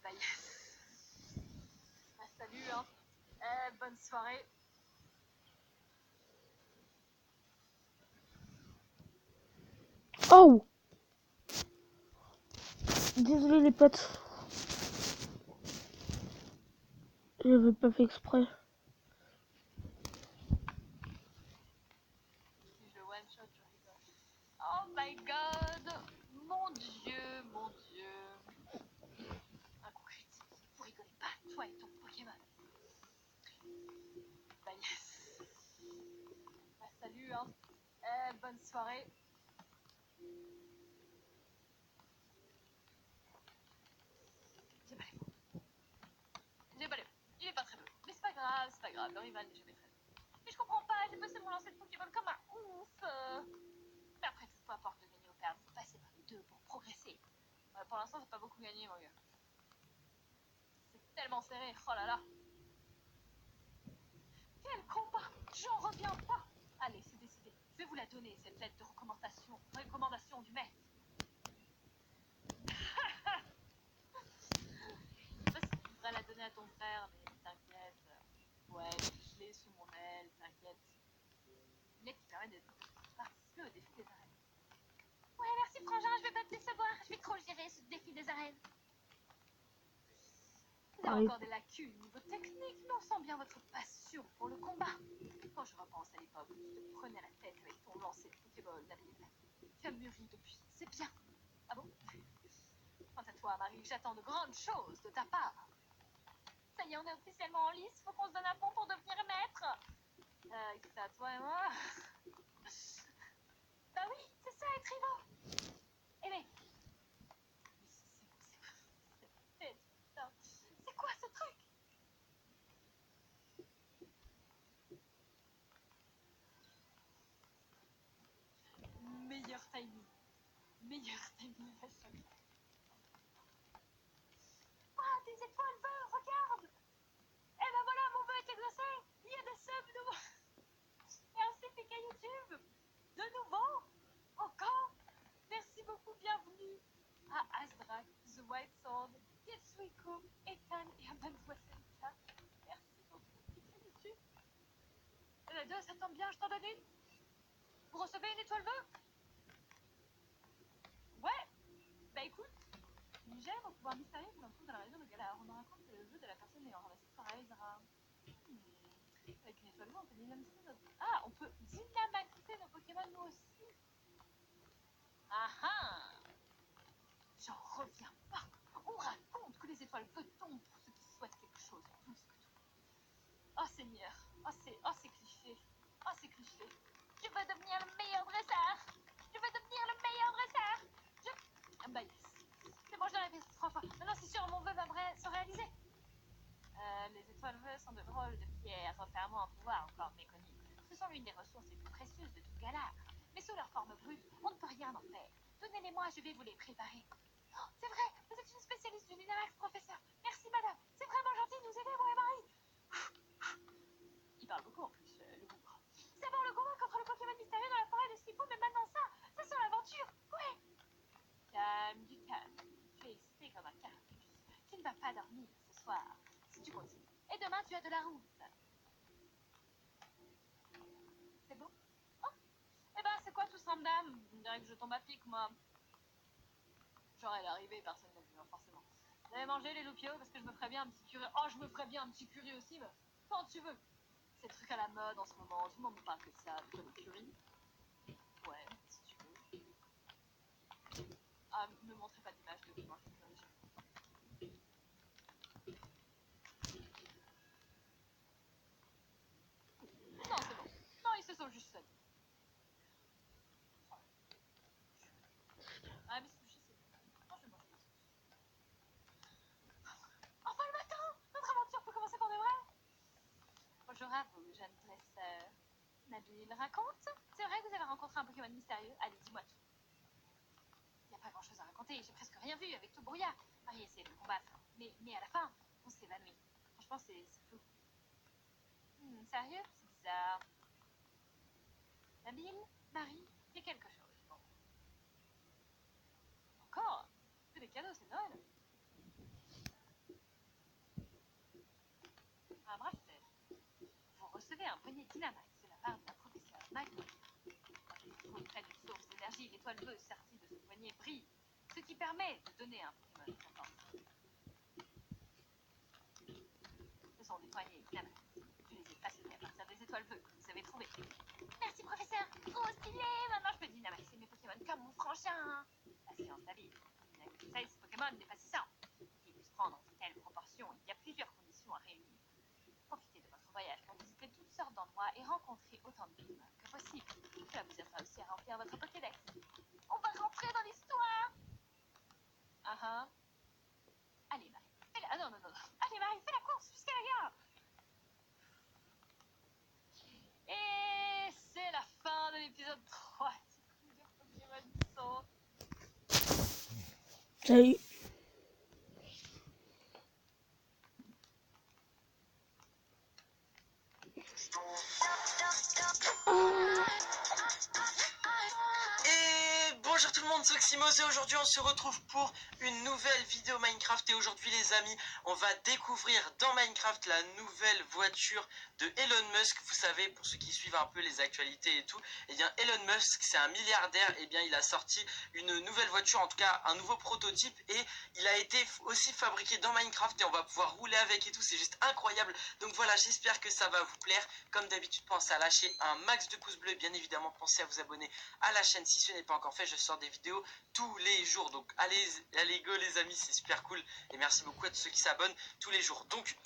Bah yes. Bah salut, hein. Bonne soirée. Oh! Désolé les potes. J'avais pas fait exprès. Si je one-shot, je rigole. Oh my god! Mon dieu, mon dieu. Un coup critique. Vous rigolez pas, toi et ton Pokémon. Bah yes. Bah salut, hein. Bonne soirée. J'ai pas les mots. J'ai pas les mots. Il est pas très beau. Mais c'est pas grave, c'est pas grave. Le rival n'est jamais très beau. Mais je comprends pas, j'ai passé mon lancer de Pokémon comme un ouf. Mais après tout, peu importe de gagner ou perdre, faut passer par les deux pour progresser. Pour l'instant, j'ai pas beaucoup gagné, mon gars. C'est tellement serré, oh là là. Quel combat! J'en reviens pas! Allez, c'est décidé. Je vais vous la donner, cette lettre de recommandation du maître. Je sais pas si tu devrais la donner à ton frère, mais t'inquiète. Ouais, je l'ai sous mon aile, t'inquiète. Une lettre qui permet de participer au défi des arènes. Ouais, merci frangin, je vais pas te décevoir. Je vais trop gérer ce défi des arènes. Il y a encore des lacunes niveau technique, mais on sent bien votre passion pour le combat. Quand je repense à l'époque où tu te prenais la tête avec ton lancer de Pokéball, Nabil, tu as mûri depuis, c'est bien. Ah bon? Quant à toi, Marie, j'attends de grandes choses de ta part. Ça y est, on est officiellement en lice, faut qu'on se donne à fond pour devenir maître. C'est à toi et moi. Bah oui, c'est ça, être rivaux. Eh mais... C'est quoi ce truc? Meilleur timing. Meilleur timing à chaque fois. Ah, des étoiles vertes, regarde! Eh ben voilà, mon vœu est exaucé! Il y a des subs nouveaux! Merci PK YouTube! De nouveau! Encore! Merci beaucoup, bienvenue à Asdrak, The White Sword, Yetsuiko, Ethan et à Mademoiselle K. Merci beaucoup, PK YouTube! La 2, ça tombe bien, je t'en donne une! Vous recevez une étoile veuve? Ouais. Bah écoute, j'aime au pouvoir mystérieux qu'on trouve dans la région de Galar. On en raconte que le jeu de la personne ayant ramassé sa Raizara. Avec une étoile veuve, on peut dynamiser notre... Ah, on peut dynamaxer nos Pokémon nous aussi. Ah ah. J'en reviens pas. On raconte que les étoiles veuves tombent pour ceux qui souhaitent quelque chose plus que tout. Oh Seigneur, c'est cliché. Oh c'est cliché. Je veux devenir le meilleur dresseur. Je veux devenir le meilleur dresseur. Ah bah yes. C'est bon, je l'ai répété 3 fois. Maintenant c'est sûr, mon vœu va se réaliser. Les étoiles veuves sont de drôles de pierres renfermant un pouvoir encore méconnu. Ce sont l'une des ressources les plus précieuses de tout Galar. Mais sous leur forme brute, on ne peut rien en faire. Donnez-les-moi, je vais vous les préparer. Oh, c'est vrai, vous êtes une spécialiste du Dynamax, professeur. Merci, madame. C'est vraiment gentil de nous aider, moi et Marie. Il parle beaucoup en plus, le bougre. C'est bon, le combat contre le Pokémon mystérieux dans la forêt de Slipo, mais maintenant ça sent l'aventure. Ouais. Calme du calme. Tu es excité comme un carapus. Tu ne vas pas dormir ce soir, si tu continues. Et demain, tu as de la route. C'est bon? Oh. Eh ben, c'est quoi tout ce ramdam? On dirait que je tombe à pic, moi. Genre, elle est arrivée, personne n'a vu, hein, forcément. Vous avez mangé les loupiaux parce que je me ferais bien un petit curry. Oh, je me ferais bien un petit curry aussi, meuf. Quand tu veux. C'est le truc à la mode en ce moment. Tout le monde me parle que de ça. De le curry. Ouais, si tu veux. Ah, me montrez pas d'image de mange du curry. Non, c'est bon. Non, ils se sont juste sonnés. Ah, mais sushi, c'est bon. Non, je vais manger des sushis. Enfin le matin! Notre aventure peut commencer pour de vrai! Bonjour à vous, jeune dresseur. Nabil raconte. C'est vrai que vous avez rencontré un Pokémon mystérieux? Allez, dis-moi tout. Il n'y a pas grand-chose à raconter, j'ai presque rien vu avec tout le brouillard. Marie essayait de le combattre, mais à la fin, on s'évanouit. Franchement, c'est fou. Sérieux? C'est bizarre. Nabil? Marie? Il y a quelque chose. Bon. Encore? C'est des cadeaux, c'est Noël. Un bracelet. Vous recevez un poignet Dynamax de la part d'un professeur Magno. Quand je me trouve près d'une source d'énergie, l'étoile bleue sortie de ce poignet brille, ce qui permet de donner un Pokémon content. Ce sont des poignées Dynamax. Je les ai façonnés à partir des étoiles bleues que vous avez trouvées. Merci professeur, trop stylé. Maintenant je peux dynamaxer mes Pokémon comme mon frangin. Patience Nabil. Dynamiser ce Pokémon n'est pas si simple. Pour qu'il puisse prendre de telles proportions, il y a plusieurs conditions à réunir. Profitez de votre voyage pour visiter toutes sortes d'endroits et rencontrer autant de Pokémon que possible. Cela vous aidera aussi à remplir votre Pokédex. On va rentrer dans l'histoire. Allez Marie, fais-la. Ah non. Allez Marie, fais la course jusqu'à la gare. Et c'est la fin de l'épisode 3 du Pokémon Saut. Salut. Et bonjour tout le monde, c'est Oxymos et aujourd'hui on se retrouve pour une nouvelle vidéo Minecraft. Et aujourd'hui les amis, on va découvrir dans Minecraft la nouvelle voiture de Elon Musk. Vous savez, pour ceux qui suivent un peu les actualités et tout, et bien Elon Musk c'est un milliardaire. Et bien il a sorti une nouvelle voiture, en tout cas un nouveau prototype, et il a été aussi fabriqué dans Minecraft et on va pouvoir rouler avec et tout. C'est juste incroyable. Donc voilà, j'espère que ça va vous plaire. Comme d'habitude, pensez à lâcher un max de pouces bleus, bien évidemment pensez à vous abonner à la chaîne si ce n'est pas encore fait. Je sors des vidéos tous les jours, donc allez go les amis, c'est super cool et merci beaucoup à tous ceux qui s'abonnent tous les jours. Donc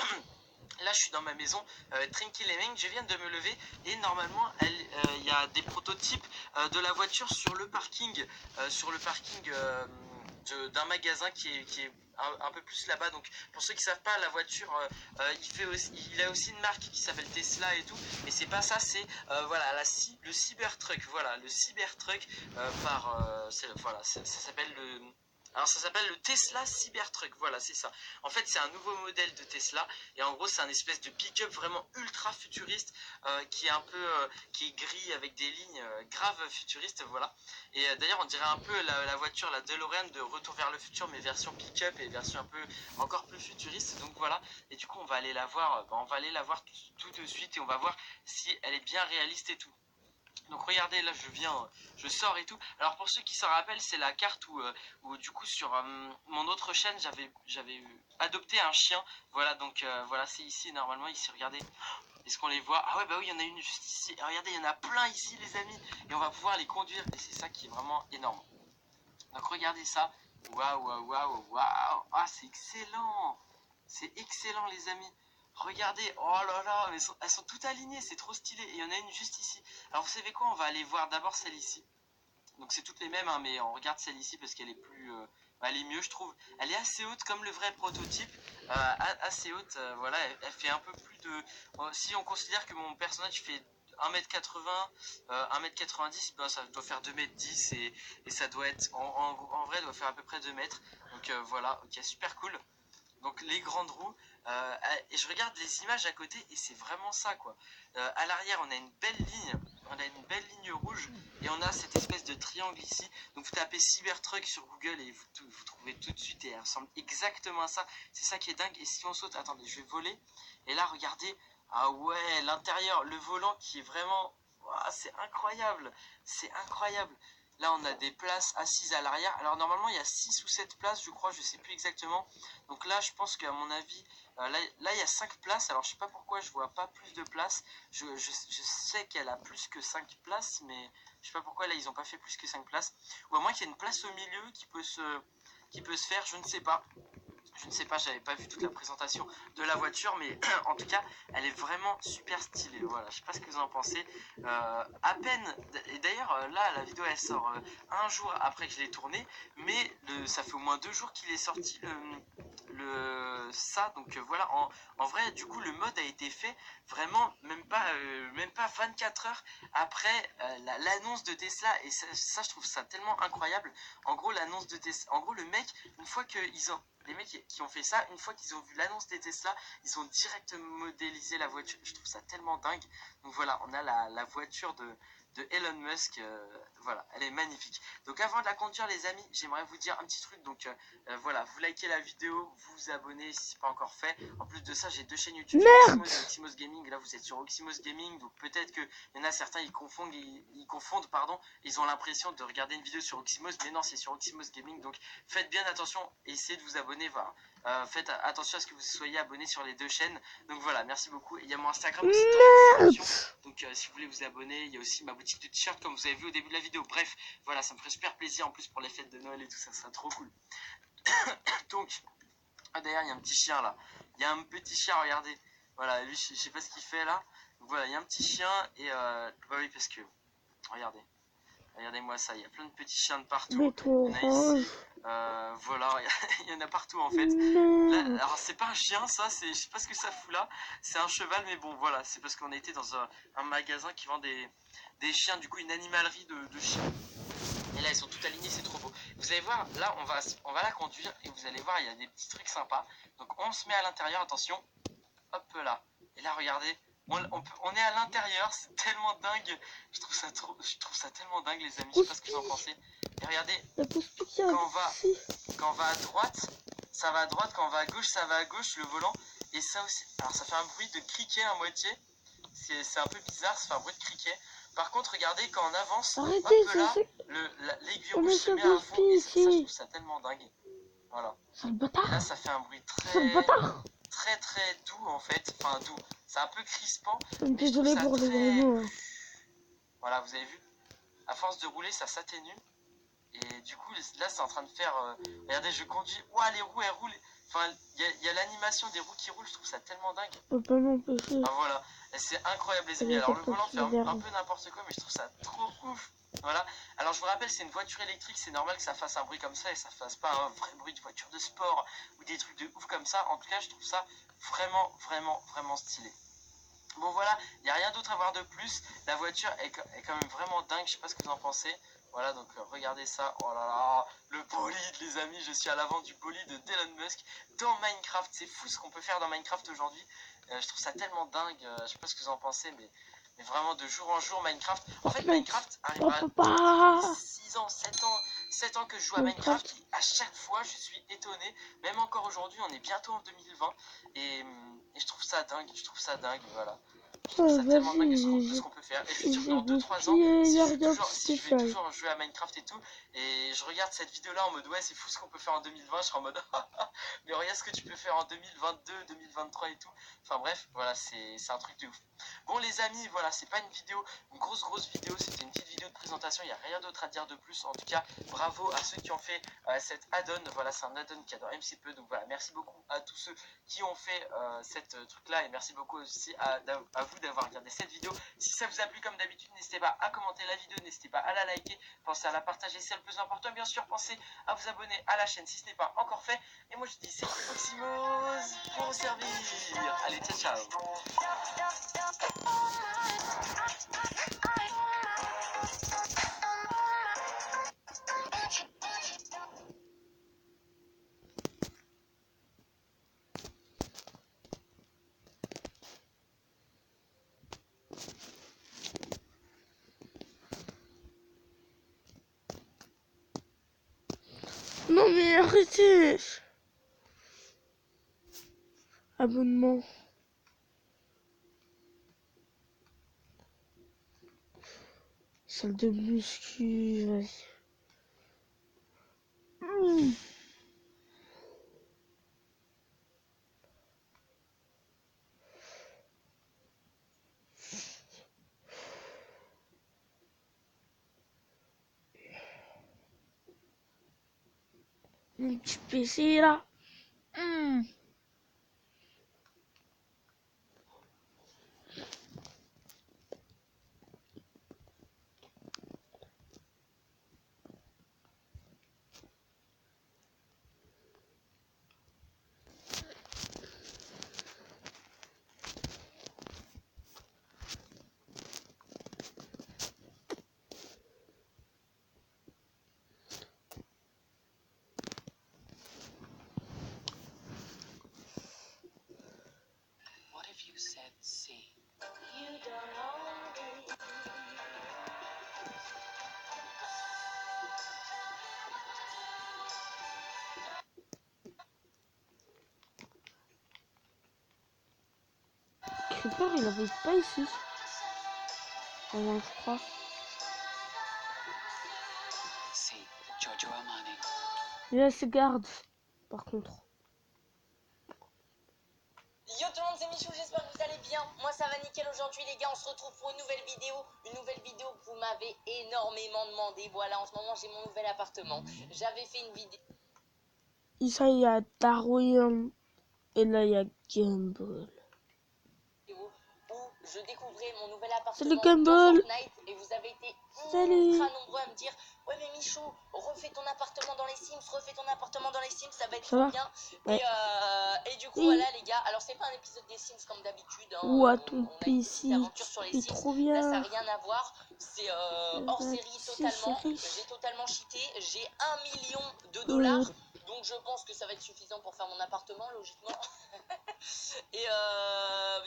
là je suis dans ma maison tranquille et meng, je viens de me lever et normalement il y a des prototypes de la voiture sur le parking d'un magasin qui est un peu plus là-bas. Donc pour ceux qui savent pas, la voiture il a aussi une marque qui s'appelle Tesla et tout, mais c'est pas ça, c'est voilà le Cybertruck. Voilà le Cybertruck ça s'appelle le Tesla Cybertruck. Voilà, c'est ça. En fait, c'est un nouveau modèle de Tesla et en gros, c'est un espèce de pick-up vraiment ultra futuriste qui est un peu qui est gris avec des lignes grave futuristes. Voilà. Et d'ailleurs, on dirait un peu la voiture, la DeLorean de Retour vers le futur, mais version pick-up et version un peu encore plus futuriste. Donc voilà. Et du coup, on va aller la voir. On va aller la voir tout de suite et on va voir si elle est bien réaliste et tout. Donc regardez, là je sors et tout. Alors pour ceux qui s'en rappellent, c'est la carte où du coup sur mon autre chaîne, j'avais adopté un chien. Voilà, donc voilà, c'est ici normalement, ici, regardez. Est-ce qu'on les voit? Ah ouais, bah oui, il y en a une juste ici. Et regardez, il y en a plein ici, les amis. Et on va pouvoir les conduire. Et c'est ça qui est vraiment énorme. Donc regardez ça. Waouh, waouh, waouh, waouh. Ah, c'est excellent. C'est excellent, les amis. Regardez, oh là là, mais elles sont toutes alignées, c'est trop stylé. Et il y en a une juste ici. Alors vous savez quoi, on va aller voir d'abord celle ici. Donc c'est toutes les mêmes, hein, mais on regarde celle ici parce qu'elle est plus... elle est mieux, je trouve. Elle est assez haute comme le vrai prototype. Assez haute, voilà, elle fait un peu plus de... si on considère que mon personnage fait 1m80, 1m90, ben, ça doit faire 2m10 et ça doit être... En vrai, doit faire à peu près 2 mètres. Donc voilà, ok, super cool. Donc les grandes roues, et je regarde les images à côté et c'est vraiment ça quoi. À l'arrière on a une belle ligne rouge et on a cette espèce de triangle ici. Donc vous tapez Cybertruck sur Google et vous trouvez tout de suite et elle ressemble exactement à ça. C'est ça qui est dingue. Et si on saute, attendez, je vais voler. Et là regardez, ah ouais, l'intérieur, le volant qui est vraiment, ouah, c'est incroyable, c'est incroyable. Là on a des places assises à l'arrière. Alors normalement il y a 6 ou 7 places je crois, je sais plus exactement. Donc là je pense qu'à mon avis, là il y a 5 places. Alors je sais pas pourquoi je vois pas plus de places. Je sais qu'elle a plus que 5 places, mais je sais pas pourquoi là ils ont pas fait plus que 5 places. Ou à moins qu'il y ait une place au milieu qui peut se faire, je ne sais pas. Je ne sais pas, j'avais pas vu toute la présentation de la voiture, mais en tout cas, elle est vraiment super stylée. Voilà, je sais pas ce que vous en pensez. À peine, et d'ailleurs, là, la vidéo elle sort un jour après que je l'ai tournée, mais ça fait au moins 2 jours qu'il est sorti ça. Donc voilà, en vrai, du coup, le mode a été fait vraiment même pas 24 heures après l'annonce de Tesla. Et ça, je trouve ça tellement incroyable. En gros, l'annonce de Tesla, en gros, le mec, une fois qu'ils ont les mecs qui ont fait ça, une fois qu'ils ont vu l'annonce des Tesla, ils ont direct modélisé la voiture. Je trouve ça tellement dingue. Donc voilà, on a la voiture de Elon Musk. Voilà, elle est magnifique. Donc avant de la conduire, les amis, j'aimerais vous dire un petit truc. Donc voilà, vous likez la vidéo, vous vous abonnez si ce n'est pas encore fait. En plus de ça, j'ai 2 chaînes YouTube, Merde. Oxymos et Oxymos Gaming. Là, vous êtes sur Oxymos Gaming, donc peut-être qu'il y en a certains, ils confondent, pardon. Ils ont l'impression de regarder une vidéo sur Oxymos, mais non, c'est sur Oxymos Gaming. Donc faites bien attention, essayez de vous abonner. Voilà. Faites attention à ce que vous soyez abonnés sur les 2 chaînes. Donc voilà, merci beaucoup. Et il y a mon Instagram aussi dans la description. Donc si vous voulez vous abonner, il y a aussi ma boutique de t-shirts comme vous avez vu au début de la vidéo. Bref, voilà, ça me ferait super plaisir en plus pour les fêtes de Noël et tout ça, sera trop cool. Donc, d'ailleurs, il y a un petit chien là. Il y a un petit chien, regardez. Voilà, lui, je sais pas ce qu'il fait là. Donc voilà, il y a un petit chien et bah oui, parce que regardez. Regardez-moi ça, il y a plein de petits chiens de partout. Béton Il y en a orange. ici. Voilà, il y en a partout en fait. Là, Merde. alors c'est pas un chien ça, je sais pas ce que ça fout là. C'est un cheval, mais bon voilà, c'est parce qu'on a été dans un magasin qui vend des chiens, du coup une animalerie de chiens. Et là ils sont tout alignés, c'est trop beau. Vous allez voir, là on va la conduire et vous allez voir, il y a des petits trucs sympas. Donc on se met à l'intérieur, attention. Hop là. Et là regardez. On est à l'intérieur, c'est tellement dingue. Je trouve ça tellement dingue les amis, je sais pas ce que vous en pensez. Et regardez, La pousse-pique quand ici. on va à droite, ça va à droite, quand on va à gauche, ça va à gauche, le volant. Et ça aussi, alors ça fait un bruit de criquet à moitié. C'est un peu bizarre, ça fait un bruit de criquet. Par contre, regardez, quand on avance, Arrêtez, hop là, c'est... l'aiguille On rouge est se sur met à fond. Et ça, je ici. trouve ça tellement dingue. Voilà. Sale Et là, bâtard. ça fait un bruit Sale bâtard. très doux en fait. Enfin, doux. C'est un peu crispant. Mais je trouve Désolé ça pour les très... animaux. Voilà, vous avez vu? À force de rouler, ça s'atténue. Et du coup, là, c'est en train de faire... Regardez, je conduis. Ouah, les roues, elles roulent. Enfin, il y a l'animation des roues qui roulent. Je trouve ça tellement dingue. Je peux pas m'empêcher. Ah, voilà. Et c'est incroyable, les amis. Les Alors, le portables volant qui fait un m'énervent. peu n'importe quoi, mais je trouve ça trop ouf. Voilà. Alors, je vous rappelle, c'est une voiture électrique. C'est normal que ça fasse un bruit comme ça et ça fasse pas un vrai bruit de voiture de sport ou des trucs de ouf comme ça. En tout cas, je trouve ça vraiment stylé. Bon voilà, il n'y a rien d'autre à voir de plus. La voiture est quand même vraiment dingue, je sais pas ce que vous en pensez. Voilà, donc regardez ça. Oh là là, le bolide les amis, je suis à l'avant du bolide d'Elon Musk dans Minecraft. C'est fou ce qu'on peut faire dans Minecraft aujourd'hui. Je trouve ça tellement dingue, je sais pas ce que vous en pensez, mais vraiment de jour en jour Minecraft. En fait Minecraft arrivera, ça fait 6 ans, 7 ans que je joue à Minecraft. Et à chaque fois je suis étonné, même encore aujourd'hui, on est bientôt en 2020. Et je trouve ça dingue, voilà. Je trouve ça tellement dingue Vas-y, ce qu'on peut faire. Et je te j'ai jure, dans 2-3 ans, goupillé, si y'a je, vais rien de toujours, si je vais spécial. toujours jouer à Minecraft et tout, et je regarde cette vidéo-là en mode ouais, c'est fou ce qu'on peut faire en 2020, je serai en mode mais regarde ce que tu peux faire en 2022, 2023 et tout. Enfin bref, voilà, c'est un truc de ouf. Bon les amis, voilà, c'est pas une vidéo, une grosse vidéo, c'était une petite vidéo de présentation, il n'y a rien d'autre à dire de plus. En tout cas, bravo à ceux qui ont fait cet add-on. Voilà, c'est un add-on qui adore MCPE, donc voilà, merci beaucoup à tous ceux qui ont fait cette truc-là, et merci beaucoup aussi à vous d'avoir regardé cette vidéo. Si ça vous a plu, comme d'habitude, n'hésitez pas à commenter la vidéo, n'hésitez pas à la liker, pensez à la partager, c'est le plus important. Bien sûr, pensez à vous abonner à la chaîne si ce n'est pas encore fait. Et moi je dis c'est Foxymose pour vous servir. Allez, ciao ciao. Non mais arrêtez. Abonnement. Salle de muscu, vas-y. Mon petit PC là. What if you said C? Creeper, il habite pas ici. Avant, je crois. C, Giorgio Armani. Il a ses gardes, par contre. Yo tout le monde, c'est Michou, j'espère que vous allez bien. Moi ça va nickel aujourd'hui les gars, on se retrouve pour une nouvelle vidéo que vous m'avez énormément demandé. Voilà, en ce moment j'ai mon nouvel appartement. J'avais fait une vidéo Ici, il y a Darwin. Et là, il y a Gumball. où je découvrais mon nouvel Salut appartement dans Gumball. Fortnite et vous avez été Salut. ultra nombreux à me dire ouais mais Michou, refais ton appartement dans les Sims, ça va être Ça trop va? bien. Ouais. Et du coup Oui. voilà les gars, alors c'est pas un épisode des Sims comme d'habitude, hein. Ou à ton On a une petite PC. aventure sur les C'est Sims, trop là ça bien. n'a rien à voir, c'est hors série totalement, j'ai totalement cheaté, j'ai 1 million de dollars. Donc je pense que ça va être suffisant pour faire mon appartement logiquement. Et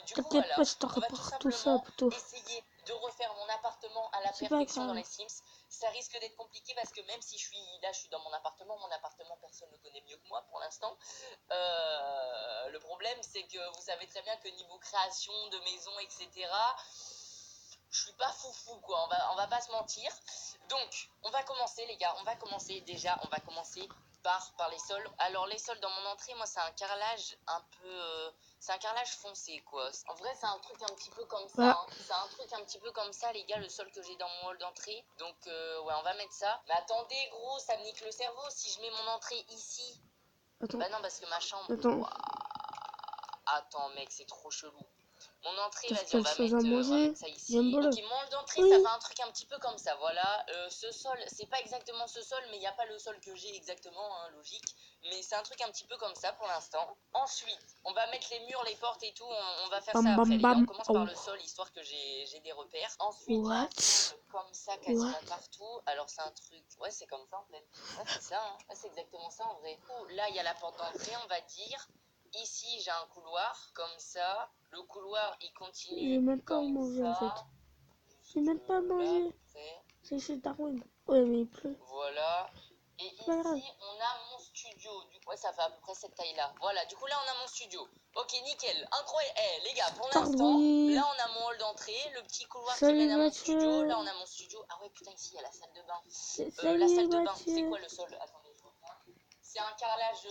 du coup T'inquiète voilà, pas, je te on va tout répare tout ça, simplement plutôt. essayer de refaire mon appartement à la C'est pas perfection dans grave. les Sims. Ça risque d'être compliqué parce que même si je suis dans mon appartement personne ne le connaît mieux que moi pour l'instant. Le problème c'est que vous savez très bien que niveau création de maison etc, je suis pas foufou quoi, on va pas se mentir. Donc on va commencer les gars, on va commencer par les sols. Alors les sols dans mon entrée, moi c'est un carrelage un peu c'est un carrelage foncé quoi. En vrai c'est un truc un petit peu comme ça, Voilà. hein. C'est un truc un petit peu comme ça les gars, le sol que j'ai dans mon hall d'entrée. Donc ouais on va mettre ça. Mais attendez gros, ça me nique le cerveau si je mets mon entrée ici. Attends. Bah non parce que ma chambre... Attends. Ouah. Attends mec, c'est trop chelou. Mon entrée, T'as vas-y, quelque chose à on va manger? mettre ça ici. Gumball. Ok, mon hall d'entrée, Oui. ça fait un truc un petit peu comme ça, voilà. Ce sol, c'est pas exactement ce sol, mais il n'y a pas le sol que j'ai exactement, hein, logique. Mais c'est un truc un petit peu comme ça pour l'instant. Ensuite, on va mettre les murs, les portes et tout, on va faire Bam, ça après, bam, les gars. On bam. commence Oh. par le sol, histoire que j'ai des repères. Ensuite, il y a un What? sol comme ça quasiment What? partout. Alors, c'est un truc... Ouais, c'est comme ça, en fait. Ouais, c'est ça, hein. Ouais, c'est exactement ça, en vrai. Là, il y a la porte d'entrée, on va dire. Ici, j'ai un couloir, comme ça. Le couloir, il continue J'ai même pas à comme manger, en ça. fait. J'ai même pas à Là, à manger. peu près. C'est chez Darwin. Ouais, mais il pleut. Voilà. Et pas grave. ici, on a mon studio. Ouais, ça fait à peu près cette taille-là. Voilà, du coup, là, on a mon studio. Ok, nickel. Incroyable. Eh, les gars, pour l'instant, Pardon. là, on a mon hall d'entrée, le petit couloir qui Salut mène à mon studio. Mathieu. Là, on a mon studio. Ah ouais, putain, ici, il y a la salle de bain. La Salut salle de bain, c'est Mathieu. quoi le sol? Attendez, je reprends. C'est un carrelage,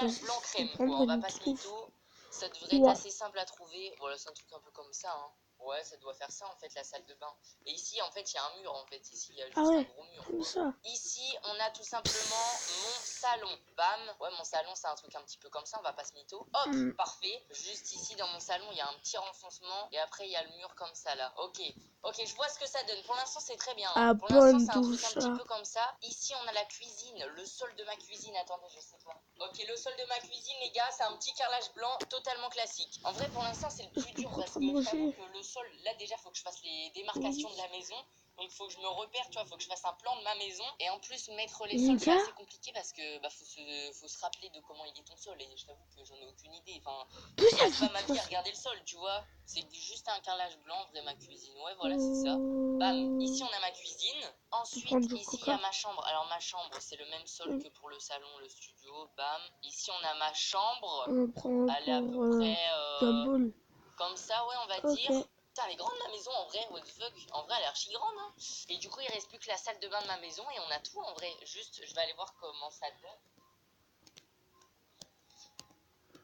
Vas-y, blanc je vais crème, quoi. prendre On va une pas se trousse. mytho. Ça devrait être Ouais. assez simple à trouver. Voilà, c'est un truc un peu comme ça, hein. Ouais, ça doit faire ça en fait, la salle de bain. Et ici, en fait, il y a un mur en fait. Ici, il y a juste Ah un ouais, gros mur, comme quoi. ça. Ici, on a tout simplement mon salon. Bam. Ouais, mon salon, c'est un truc un petit peu comme ça. On va pas se mytho. Hop, parfait. Juste ici, dans mon salon, il y a un petit renfoncement. Et après, il y a le mur comme ça, là. Ok. Ok, je vois ce que ça donne. Pour l'instant, c'est très bien, hein. Ah, Pour l'instant, bonne c'est un truc un douche. petit peu comme ça. Ici, on a la cuisine. Le sol de ma cuisine. Attendez, je sais pas. Ok, le sol de ma cuisine, les gars, c'est un petit carrelage blanc totalement classique. En vrai, pour l'instant, c'est le plus Je peux dur prendre parce ça que moi je t'avoue aussi. que le sol, là, déjà, faut que je fasse les démarcations Oui. de la maison. Donc, faut que je me repère, tu vois, faut que je fasse un plan de ma maison. Et en plus, mettre les Les sols, c'est gars, assez compliqué parce que bah, faut se rappeler de comment il est ton sol. Et je t'avoue que j'en ai aucune idée. Enfin, d'où je ça passe pas vient ma vie à ça? regarder le sol, tu vois. C'est juste un carrelage blanc, vrai, ma cuisine. Ouais, voilà, c'est ça. Bam, ici on a ma cuisine. Je peux prendre Ensuite, du ici il y a coca. ma chambre. Alors ma chambre, c'est le même sol que pour le salon, le studio. Bam. Ici on a ma chambre. On prend Elle est à peu pour près Gumball. comme ça, ouais, on va Ok. dire. Putain, elle est grande ma maison en vrai, what the fuck. En vrai, elle est archi grande, hein. Et du coup, il reste plus que la salle de bain de ma maison et on a tout en vrai. Juste, je vais aller voir comment ça donne.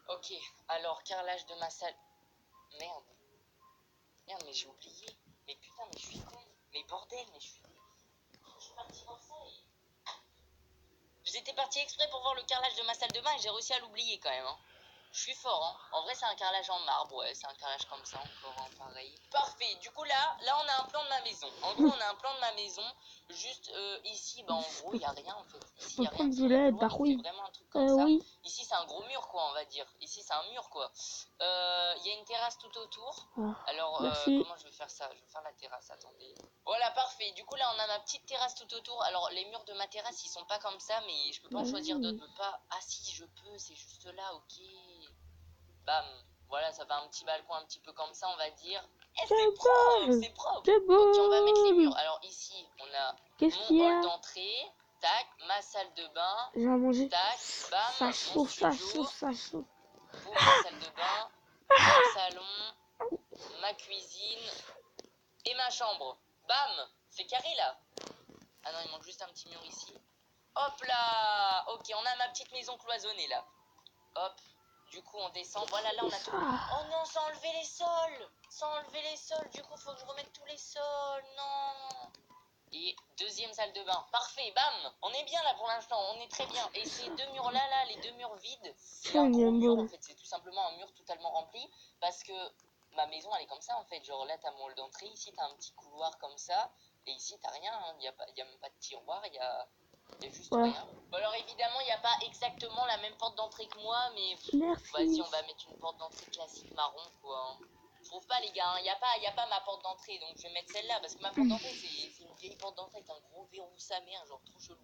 Ok, alors carrelage de ma salle. Merde. Merde, mais j'ai oublié. Mais putain, mais je suis con. Mais bordel, mais je suis parti voir ça et... J'étais parti exprès pour voir le carrelage de ma salle de bain et j'ai réussi à l'oublier quand même, hein. Je suis fort, hein. En vrai, c'est un carrelage en marbre, ouais, c'est un carrelage comme ça, encore hein, pareil. Parfait, du coup là, on a un plan de ma maison. En gros, on a un plan de ma maison. Juste ici, bah en gros, il n'y a rien en fait. Ici, il peux n'y a rien. prendre Si du mon lait. couloir, Bah il fait oui. vraiment un truc comme ça. Oui. Ici, c'est un gros mur, quoi, on va dire. Ici, c'est un mur, quoi. Il y a une terrasse tout autour. Ah, Alors, merci. comment je vais faire ça? Je vais faire la terrasse, attendez. Voilà, parfait. Du coup, là, on a ma petite terrasse tout autour. Alors, les murs de ma terrasse, ils sont pas comme ça, mais je peux pas en choisir d'autres. Pas... Ah si, je peux, c'est juste là, ok. Bam. Voilà, ça fait un petit balcon un petit peu comme ça, on va dire. Eh, c'est propre, c'est propre. C'est Ok, on va mettre les murs. bon. Alors, ici, on a Qu'est-ce qu'il mon y hall a? d'entrée. Tac, ma salle de bain. J'ai à manger. Tac, bam, Ça mon chauffe, ça studio. chauffe, ça chauffe. Boum, ma salle de bain. Mon salon. Ma cuisine. Et ma chambre. Bam, c'est carré là. Ah non, il manque juste un petit mur ici. Hop là. Ok, on a ma petite maison cloisonnée là. Hop. Du coup, on descend. Voilà, là, on a tout. Oh non, sans enlever les sols. Sans enlever les sols. Du coup, faut que je remette tous les sols. Non. Et deuxième salle de bain. Parfait, bam. On est bien là pour l'instant. On est très bien. Et ces deux murs-là, là, les deux murs vides, c'est un gros mur. En fait, c'est tout simplement un mur totalement rempli. Parce que ma maison, elle est comme ça, en fait. Genre là, t'as mon hall d'entrée. Ici, t'as un petit couloir comme ça. Et ici, t'as rien. Hein. Il y a même pas de tiroir. Il y a juste rien. Bon, alors évidemment, il n'y a pas exactement la même porte d'entrée que moi, mais vas-y, on va mettre une porte d'entrée classique marron, quoi. Je trouve pas, les gars, il n'y a pas ma porte d'entrée, donc je vais mettre celle-là, parce que ma porte d'entrée, c'est une vieille porte d'entrée avec un gros verrou sa mère, genre trop chelou.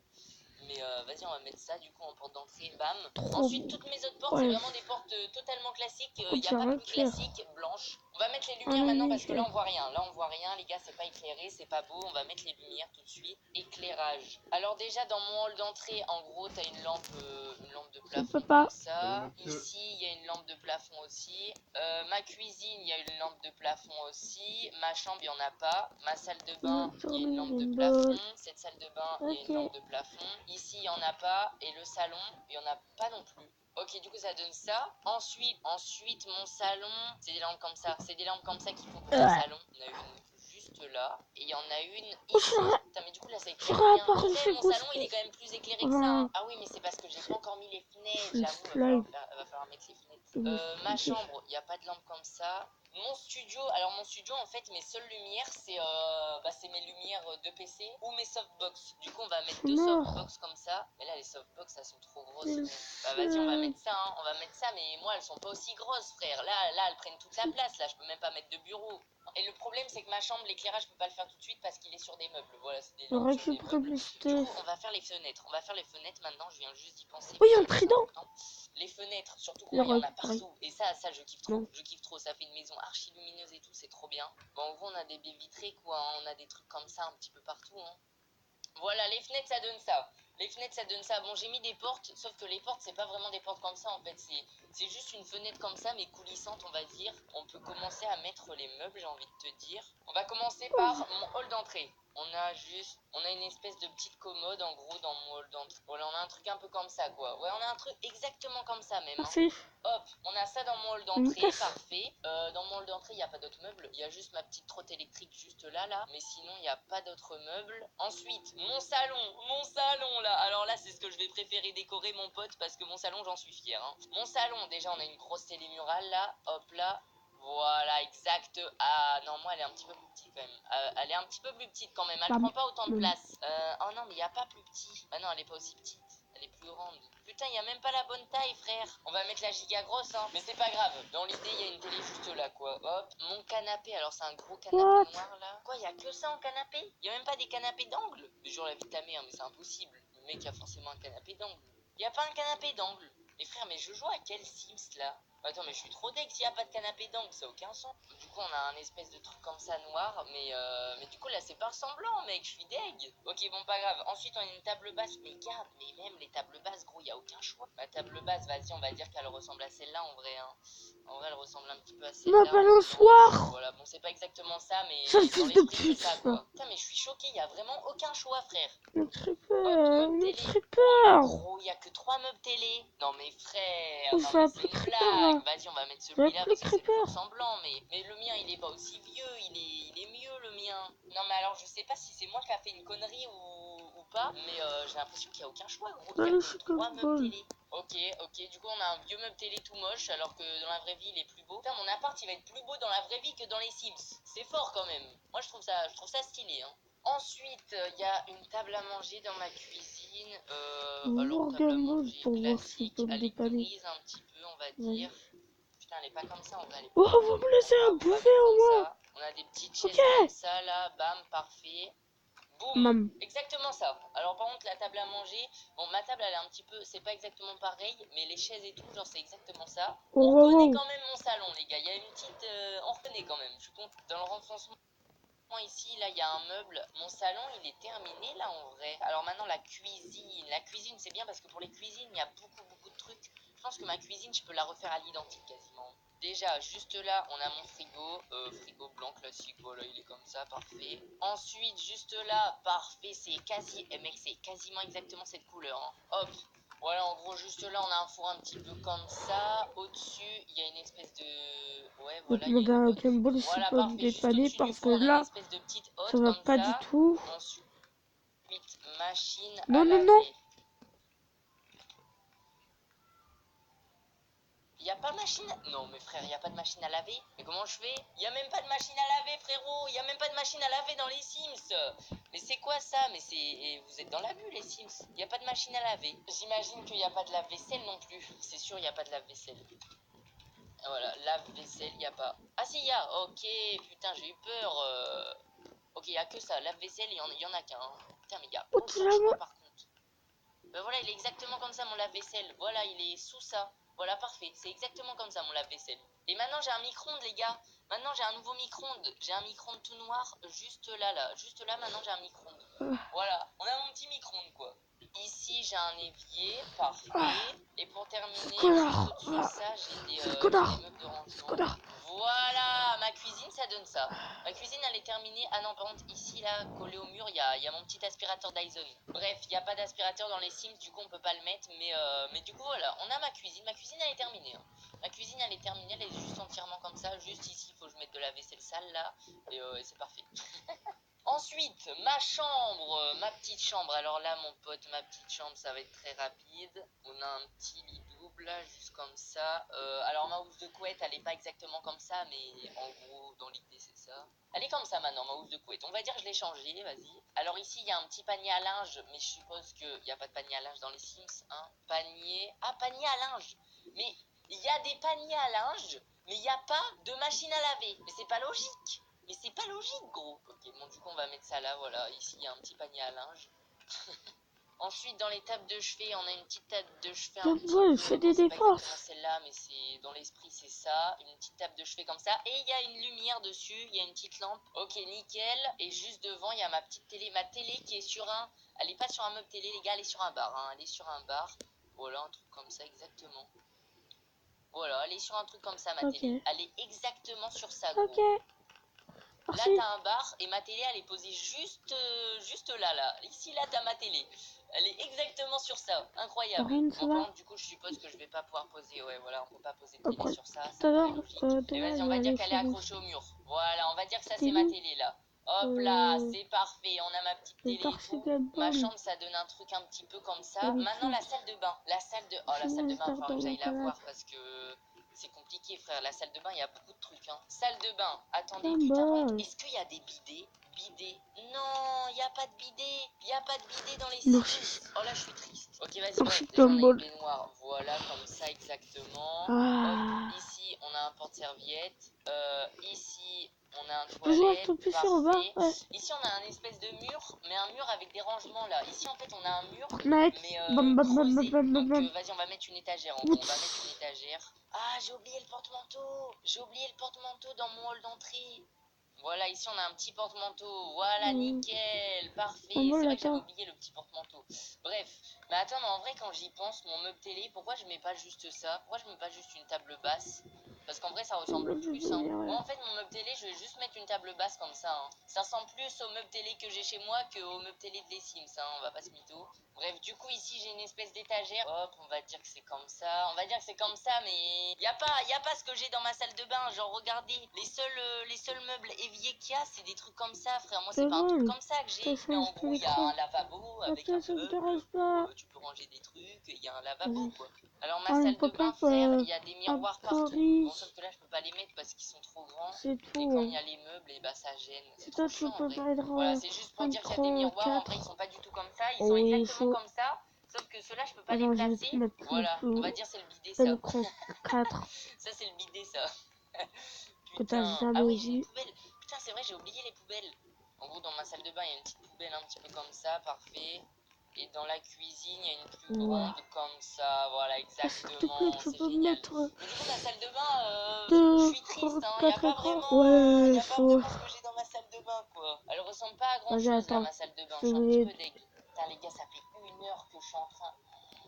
Mais vas-y, on va mettre ça du coup en porte d'entrée, bam. Ensuite, toutes mes autres portes, c'est vraiment des portes totalement classiques. Il n'y a pas plus classique, blanche. On va mettre les lumières maintenant parce que là, on voit rien. Là, on voit rien, les gars, c'est pas éclairé, c'est pas beau. On va mettre les lumières tout de suite. Éclairage. Alors, déjà, dans mon hall d'entrée, en gros, t'as une lampe de plafond comme ça. Ici, il y a une lampe de plafond aussi. Ma cuisine, il y a une lampe de plafond aussi. Ma chambre, il n'y en a pas. Ma salle de bain, il y a une lampe de plafond. Cette salle de bain, il y a une lampe de plafond. Ici, il n'y en a pas. Et le salon, il n'y en a pas non plus. Ok, du coup, ça donne ça. Ensuite, mon salon, c'est des lampes comme ça. C'est des lampes comme ça qu'il faut pour mon salon. Il y en a une juste là. Et il y en a une ici. Putain, mais du coup, là, ça éclaire bien. En vrai, mon salon, il est quand même plus éclairé que ça. Hein. Ah oui, mais c'est parce que j'ai pas encore mis les fenêtres. J'avoue, il va falloir mettre les fenêtres. Ma chambre, il n'y a pas de lampe comme ça. Mon studio, en fait, mes seules lumières, c'est mes lumières de PC ou mes softbox. Du coup, on va mettre deux softbox comme ça. Mais là, les softbox, elles sont trop grosses. Bah, vas-y, on va mettre ça, hein. On va mettre ça, mais moi, elles sont pas aussi grosses, frère. Là, elles prennent toute la place. Là, je peux même pas mettre de bureau. Et le problème, c'est que ma chambre, l'éclairage, je peux pas le faire tout de suite parce qu'il est sur des meubles. Voilà, c'est des lampes sur des meubles. Du coup, on va faire les fenêtres. On va faire les fenêtres maintenant. Je viens juste d'y penser. Oui, un trident. Les fenêtres, surtout quand il y en a partout. Et ça, je kiffe trop. Non. Je kiffe trop. Ça fait une maison archi lumineuse et tout. C'est trop bien. Bon, en gros, on a des baies vitrées, quoi. On a des trucs comme ça un petit peu partout. Hein. Voilà, les fenêtres, ça donne ça. Les fenêtres, ça donne ça. Bon, j'ai mis des portes, sauf que les portes, c'est pas vraiment des portes comme ça, en fait. C'est juste une fenêtre comme ça, mais coulissante, on va dire. On peut commencer à mettre les meubles, j'ai envie de te dire. On va commencer par mon hall d'entrée. On a une espèce de petite commode, en gros, dans mon hall d'entrée. Voilà, on a un truc un peu comme ça, quoi. Ouais, on a un truc exactement comme ça, même. Hein. Merci. Hop, on a ça dans mon hall Une d'entrée, caisse. parfait. Dans mon hall d'entrée, il n'y a pas d'autres meubles. Il y a juste ma petite trotte électrique juste là. Mais sinon, il n'y a pas d'autres meubles. Ensuite, mon salon, là. Alors là, c'est ce que je vais préférer décorer, mon pote, parce que mon salon, j'en suis fier. Hein. Mon salon, déjà, on a une grosse télé murale, là. Hop, là. Voilà, exact. Ah non, moi, elle est un petit peu plus petite, quand même. Elle est un petit peu plus petite, quand même. Elle prend pas autant de place. Oh non, mais il n'y a pas plus petit. Ah non, elle est pas aussi petite. Elle est plus grande. Putain, y a même pas la bonne taille, frère. On va mettre la giga grosse, hein. Mais c'est pas grave. Dans l'idée, il y a une télé juste là, quoi. Hop. Mon canapé. Alors, c'est un gros canapé noir, là. Quoi, y a que ça en canapé? Y a même pas des canapés d'angle? Mais genre, la vie de ta mère, mais c'est impossible. Le mec a forcément un canapé d'angle. Y a pas un canapé d'angle. Mais frère, mais je joue à quel Sims, là? Attends, mais je suis trop deg s'il y a pas de canapé d'angle, ça a aucun sens. Du coup, on a un espèce de truc comme ça noir, mais du coup, là, c'est pas ressemblant, mec, je suis deg. Ok, bon, pas grave. Ensuite, on a une table basse, mais garde, mais même les tables basses, gros, y a aucun choix. Ma table basse, vas-y, on va dire qu'elle ressemble à celle-là, en vrai, hein. En vrai, elle ressemble un petit peu à celle-là. Ma balançoire. Voilà, bon, c'est pas exactement ça, mais Sale dans fils de l'esprit, c'est ça, pute. quoi. Putain, mais je suis choqué, y a vraiment aucun choix, frère. Me très Hop, peur. meuble Me télé. très Oh, peur. gros, y a que 3 meubles télé. Non mais frère, Oh, non ça mais a c'est pris une très blague. peur. Vas-y, on va mettre Ça a celui-là pris parce que très c'est le plus peur. ressemblant. Mais le mien, il est pas aussi vieux. Il est mieux le mien. Non mais alors, je sais pas si c'est moi qui a fait une connerie ou pas. Mais j'ai l'impression qu'il y a aucun choix, gros. Il y a Allez, que c'est 3 comme meubles bol. télé. Ok, du coup on a un vieux meuble télé tout moche alors que dans la vraie vie il est plus beau. Putain, mon appart il va être plus beau dans la vraie vie que dans les Sims. C'est fort quand même. Moi je trouve ça stylé, hein. Ensuite, il y a une table à manger dans ma cuisine. Alors, Bonjour table à Gamble manger pour voir si classique. peut me Elle est dépanner. grise un petit peu, on va Oui. dire. Putain, elle est pas comme ça en vrai. Elle est Oh, plus vous grande. me laissez Bon, un on va bouffer mettre au comme moins. ça. On a des petites Ok. chaises comme ça là. Bam, parfait. Boum, Mam. exactement ça. Alors par contre la table à manger, bon ma table elle est un petit peu, c'est pas exactement pareil, mais les chaises et tout, genre c'est exactement ça. Oh, On wow, reconnaît wow. quand même mon salon les gars, il y a une petite, on reconnaît quand même, je suis content. Dans le renfoncement ici, là il y a un meuble, mon salon il est terminé là en vrai. Alors maintenant la cuisine c'est bien parce que pour les cuisines il y a beaucoup de trucs. Je pense que ma cuisine je peux la refaire à l'identique quasiment. Déjà, juste là, on a mon frigo blanc classique, voilà, il est comme ça, parfait. Ensuite, juste là, parfait, mec, c'est quasiment exactement cette couleur, hein. Hop, voilà, en gros, juste là, on a un four un petit peu comme ça. Au-dessus, il y a une espèce de... Ouais, Je vais voilà, il y a demander une à hotte. Gamble si Voilà, peut me parfait, juste dépanner au-dessus du parce que four, on a une là, espèce de petite ça hotte va comme pas du ça. tout. Ensuite, machine à Non, non, laver. non. Y a pas machine à... Non mais frère, y a pas de machine à laver. Mais comment je fais? Y a même pas de machine à laver, frérot. Y a même pas de machine à laver dans les Sims. Mais c'est quoi ça? Mais c'est... Vous êtes dans la bulle les Sims. Y a pas de machine à laver. J'imagine qu'il y a pas de lave-vaisselle non plus. C'est sûr, y a pas de lave-vaisselle. Voilà, lave-vaisselle, y a pas. Ah si, y a. Ok, putain, j'ai eu peur. Ok, y a que ça. Lave-vaisselle, y en a qu'un. Hein. Putain, mais y a Oh, tu aucun l'as choix moi. par contre. Ben voilà, il est exactement comme ça mon lave-vaisselle. Voilà, il est sous ça. Voilà, parfait. C'est exactement comme ça mon lave-vaisselle. Et maintenant j'ai un micro-ondes les gars. Maintenant j'ai un nouveau micro-ondes. J'ai un micro-ondes tout noir juste là. Juste là maintenant j'ai un micro-ondes. Voilà, on a mon petit micro-ondes quoi. Ici j'ai un évier, parfait. Et pour terminer, Ce juste connard. au-dessus de ça, j'ai Ce des connard. meubles de Ce rangement. connard. Voilà, ma cuisine ça donne ça. Ma cuisine elle est terminée. Ah non, par contre ici là, collé au mur, il y a mon petit aspirateur Dyson. Bref, il n'y a pas d'aspirateur dans les Sims, du coup on peut pas le mettre. Mais du coup voilà, on a ma cuisine. Ma cuisine elle est terminée. Hein. Ma cuisine elle est terminée, elle est juste entièrement comme ça. Juste ici, il faut que je mette de la vaisselle sale là. Et c'est parfait. Ensuite, ma petite chambre. Alors là, mon pote, ma petite chambre, ça va être très rapide. On a un petit lit double, là, juste comme ça. Alors, ma housse de couette, elle est pas exactement comme ça, mais en gros, dans l'idée, c'est ça. Elle est comme ça maintenant, ma housse de couette. On va dire que je l'ai changée, vas-y. Alors ici, il y a un petit panier à linge, mais je suppose qu'il n'y a pas de panier à linge dans les Sims, hein. Panier... Ah, panier à linge. Mais il y a des paniers à linge, mais il n'y a pas de machine à laver. Mais c'est pas logique. Mais c'est pas logique, gros. Ok, bon, du coup, on va mettre ça là, voilà. Ici, il y a un petit panier à linge. Ensuite, dans les tables de chevet, on a une petite table de chevet un petit Gamble, peu. fais Bon, des c'est pas exactement défenses. celle-là, mais c'est dans l'esprit, c'est ça. Une petite table de chevet comme ça. Et il y a une lumière dessus, il y a une petite lampe. Ok, nickel. Et juste devant, il y a ma petite télé. Ma télé qui est sur un Elle est pas sur un meuble télé, les gars, elle est sur un bar. Hein. Elle est sur un bar. Voilà, un truc comme ça, exactement. Voilà, elle est sur un truc comme ça, ma Ok. télé. Elle est exactement sur ça, gros. Ok. Là, Merci. t'as un bar et ma télé, elle est posée juste là, là. Ici, là, t'as ma télé. Elle est exactement sur ça. Incroyable. Marine, ça Bon, va? par contre, du coup, je suppose que je vais pas pouvoir poser. Ouais, voilà, on peut pas poser de télé Après, sur ça. tout Ça à me paraît l'heure, logique. Et demain, vas-y, je on vais va dire aller qu'elle est sur mon accrochée au mur. Voilà, on va dire que ça, c'est télé. ma télé, là. Hop là, c'est parfait. On a ma petite Le télé et Toxic tout. Ma Album. chambre, ça donne un truc un petit peu comme ça. Maintenant, la Magnifique. salle de bain. La salle de. Oh, la salle de bain, il va falloir que j'aille la voir parce que. C'est compliqué, frère. La salle de bain, il y a beaucoup de trucs. Hein. Salle de bain. Attendez, putain, est-ce qu'il y a des bidets? Bidets? Non, il n'y a pas de bidet. Il n'y a pas de bidet dans les Sims. Oh là, je suis triste. Ok, vas-y, bref. Toxic Déjà, on a une Gumball. baignoire. Voilà, comme ça, exactement. Ah. Hop, ici, on a un porte-serviette. Ici, on a un Je peux jouer à toilette. ton PC au bas? Parfait. Ouais. Ici, on a un espèce de mur, mais un mur avec des rangements là. Ici, en fait, on a un mur, Fortnite. mais Bam, bam, bam, creusé. bam, bam, Donc, bam. vas-y, on va mettre une étagère. En gros, on va mettre une étagère. Ah, j'ai oublié le porte-manteau. J'ai oublié le porte-manteau dans mon hall d'entrée. Voilà, ici on a un petit porte-manteau. Voilà, nickel, parfait. Oh, C'est vrai que j'avais attends. oublié le petit porte-manteau. Bref, mais attends, mais en vrai, quand j'y pense, mon meuble télé, pourquoi je mets pas juste ça? Pourquoi je mets pas juste une table basse? Parce qu'en vrai, ça ressemble plus. Hein. Moi, en fait, mon meuble télé, je vais juste mettre une table basse comme ça. Hein. Ça ressemble plus au meuble télé que j'ai chez moi qu'au meuble télé de les Sims. Hein. On va pas se mytho. Bref, du coup, ici, j'ai une espèce d'étagère. Hop, on va dire que c'est comme ça. On va dire que c'est comme ça, mais y a pas ce que j'ai dans ma salle de bain. Genre, regardez, les seuls meubles éviers qu'il y a, c'est des trucs comme ça, frère. Moi, c'est pas un truc comme ça que j'ai. Mais en gros, il y a un lavabo avec un meuble où tu peux ranger des trucs. Il y a un lavabo, quoi. Alors, ma salle de bain, frère, il y a des miroirs partout. Bon, sauf que là, je peux pas les mettre parce qu'ils sont trop grands. C'est tout. Et comme il y a les meubles, et bah ça gêne. C'est trop Toi, tu chiant en peux vrai. mettre Voilà, c'est juste pour dire qu'il y a des miroirs. En vrai, ils 4. sont pas du tout comme ça. Ils Oh sont oui, exactement chaud. comme ça. Sauf que ceux-là, je peux pas les Attends, je vais placer. te mettre Voilà, plus on va dire c'est le bidet, bel ça. écran 4 Ça, c'est le bidet, ça. que t'as Putain. Ah jamais oui, j'ai les vu. poubelles. Putain, c'est vrai, j'ai oublié les poubelles. En gros, dans ma salle de bain, il y a une petite poubelle un petit peu comme ça, parfait. Et dans la cuisine, il y a une plus grande comme ça. Voilà, S'il te plaît, exactement. tu C'est peux génial. mettre Mais du coup, ma salle de bain, je 2, suis triste. Hein. Il n'y a 4 pas écrans. vraiment, Ouais, y a pas chaud. vraiment ce que j'ai dans ma salle de bain, quoi. Elle ressemble pas à grand Vas-y, chose, là, attends. ma salle de bain. Je Je suis un petit vais... peu deg. Putain, les gars, ça fait 1 heure que je suis en train.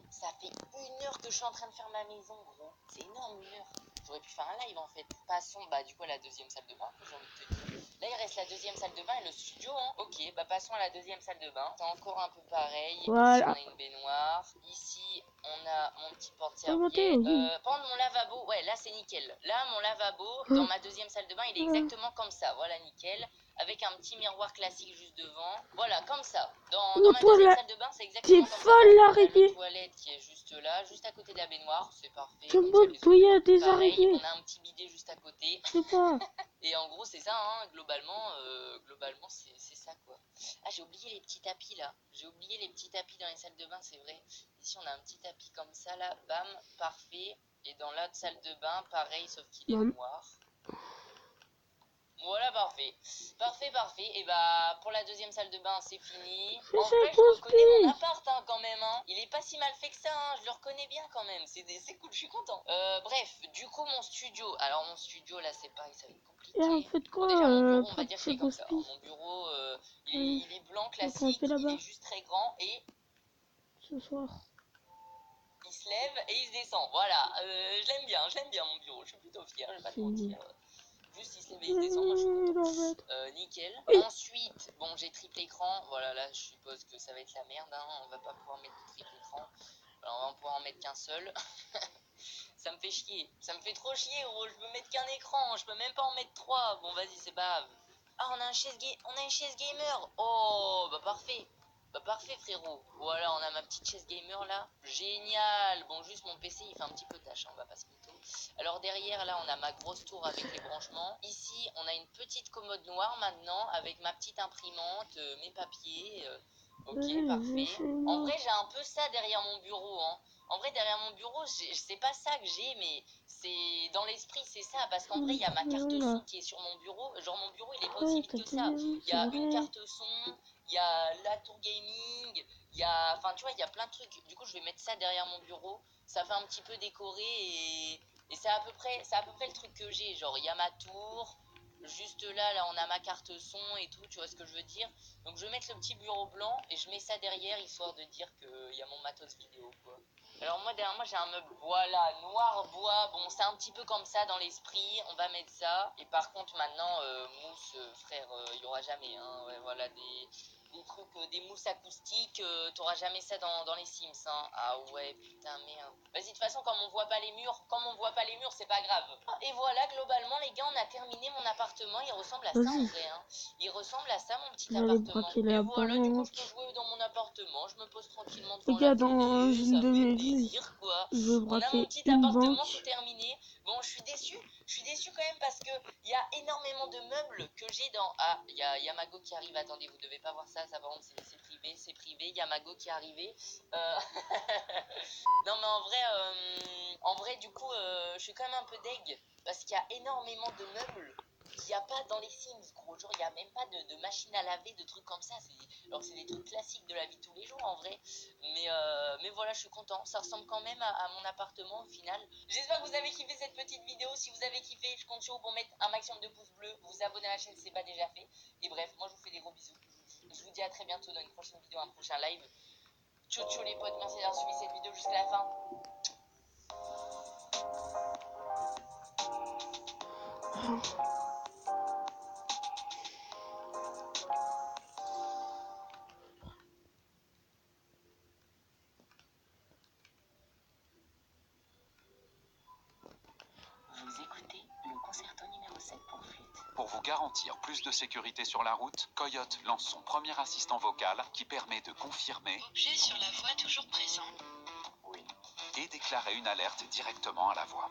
Ça fait 1 heure que je suis en train de faire ma maison, gros. C'est énorme, 1 heure. J'aurais pu faire un live en fait. Passons bah du coup à la deuxième salle de bain, j'ai envie de te dire. Là il reste la deuxième salle de bain et le studio, hein. Ok, bah passons à la deuxième salle de bain. C'est encore un peu pareil. Voilà. Ici on a une baignoire. Ici on a mon petit Monter, porte-serviette. oui. Prendre mon lavabo, ouais là c'est nickel. Là mon lavabo dans ma deuxième salle de bain il est exactement comme ça. Voilà nickel. Avec un petit miroir classique juste devant. Voilà, comme ça. Dans ma deuxième salle de bain, c'est exactement comme ça. folle, On a l'araignée. le toilette qui est juste là, juste à côté de la baignoire. C'est parfait. Tu Comme ça, me les d'où il y a autres, des pareil. araignées? On a un petit bidet juste à côté. Je sais pas. Et en gros, c'est ça, hein. Globalement, c'est ça, quoi. Ah, j'ai oublié les petits tapis, là. J'ai oublié les petits tapis dans les salles de bain, c'est vrai. Ici, on a un petit tapis comme ça, là. Bam, parfait. Et dans l'autre salle de bain, pareil, sauf qu'il est noir. Voilà, parfait. Parfait. Et bah, pour la deuxième salle de bain, c'est fini. En vrai, je reconnais mon appart, hein, quand même, hein. Il est pas si mal fait que ça, hein. Je le reconnais bien, quand même. C'est cool, je suis content. Bref, du coup, mon studio. Alors, mon studio, là, c'est pareil, ça va être compliqué. Et en fait quoi, Bon, déjà, mon bureau, on va dire Trappy qu'il est comme ça. Ghost Mon bureau, il est blanc, classique. Attrapé là-bas. Il est juste très grand et... Ce soir. Il se lève et il se descend. Voilà, je l'aime bien, mon bureau. Je suis plutôt fier, je vais pas te mentir. Juste il se lève et il se descend, moi je suis content. Nickel. Oui. Ensuite, bon, j'ai triple écran. Voilà, là je suppose que ça va être la merde. Hein. On va pas pouvoir mettre de triple écran. Alors, on va pouvoir en mettre qu'un seul. Ça me fait chier. Ça me fait trop chier, gros. Je peux mettre qu'un écran. Je peux même pas en mettre 3. Bon, vas-y, c'est pas grave. Ah, on a une chaise gamer. Oh, bah parfait. Bah parfait, frérot. Voilà, on a ma petite chaise gamer là. Génial. Bon, juste mon PC il fait un petit peu tâche, hein, on va pas se mytho. Alors derrière là, on a ma grosse tour avec les branchements. Ici, on a une petite commode noire maintenant avec ma petite imprimante, mes papiers. Ok, parfait. En vrai, j'ai un peu ça derrière mon bureau. Hein. En vrai, derrière mon bureau, c'est pas ça que j'ai, mais c'est dans l'esprit, c'est ça. Parce qu'en vrai, il y a ma carte son qui est sur mon bureau. Genre, mon bureau, il est pas aussi vide que ça. Il y a une carte son, il y a la tour gaming, il y a... Enfin, tu vois, il y a plein de trucs. Du coup, je vais mettre ça derrière mon bureau. Ça fait un petit peu décoré et c'est à peu près le truc que j'ai. Genre, il y a ma tour, Juste là, on a ma carte son et tout, tu vois ce que je veux dire. Donc je vais mettre le petit bureau blanc et je mets ça derrière, histoire de dire qu'il y a mon matos vidéo, quoi. Alors moi, derrière moi, j'ai un meuble, voilà, noir bois. Bon, c'est un petit peu comme ça dans l'esprit, on va mettre ça. Et par contre, maintenant, mousse, frère, il y aura jamais, hein. Ouais, voilà, des trucs, des mousses acoustiques, t'auras jamais ça dans les Sims, hein. Ah ouais, putain, merde. Vas-y, de toute façon, comme on voit pas les murs, c'est pas grave. Et voilà, globalement, les gars, on a terminé mon appartement. Il ressemble à ça, en Vas-y, vrai, hein. Il ressemble à ça, mon petit j'allais appartement. braquer Et la voilà, du coup, je peux banque. jouer dans mon appartement. Je me pose tranquillement Les devant la gars, dans télé. une Ça de fait mes vies, plaisir, quoi. je vais On a mon braquer petit une appartement, c'est banque. terminé. Bon, je suis déçu. Je suis déçu quand même parce que il y a énormément de meubles que j'ai dans. Ah, il y a Mago qui arrive. Attendez, vous devez pas voir ça. Ça, par contre, c'est privé. C'est privé. Il y a Mago qui est arrivé. Non, mais en vrai, du coup, je suis quand même un peu deg parce qu'il y a énormément de meubles qu'il n'y a pas dans les Sims, gros. Genre, il n'y a même pas de machine à laver, de trucs comme ça. Alors, c'est des trucs classiques de la vie de tous les jours, en vrai. Mais voilà, je suis content. Ça ressemble quand même à mon appartement, au final. J'espère que vous avez kiffé cette petite vidéo. Si vous avez kiffé, je compte sur vous pour mettre un maximum de pouces bleus, vous abonner à la chaîne si ce n'est pas déjà fait. Et bref, moi, je vous fais des gros bisous. Je vous dis à très bientôt dans une prochaine vidéo, un prochain live. Ciao, ciao les potes. Merci d'avoir suivi cette vidéo jusqu'à la fin. Vous écoutez le concerto numéro 7 pour flûte. Pour vous garantir plus de sécurité sur la route, Coyote lance son premier assistant vocal qui permet de confirmer Objet sur la voie toujours présent. oui et déclarer une alerte directement à la voix.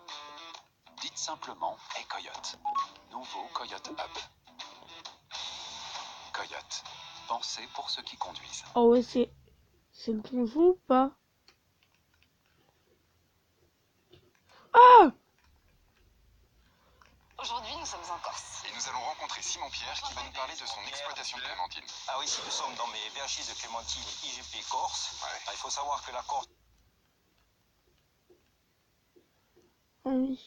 Dites simplement « Hey Coyote ». Nouveau Coyote Hub. Coyote. Pensez pour ceux qui conduisent. Oh ouais, c'est le bonjour ou pas? Ah! Aujourd'hui, nous sommes en Corse. Et nous allons rencontrer Simon Pierre qui va nous parler de son exploitation de clémentine. Ah oui, si nous sommes dans mes vergers de clémentine IGP Corse, Ouais. il faut savoir que la Corse, Ah oui.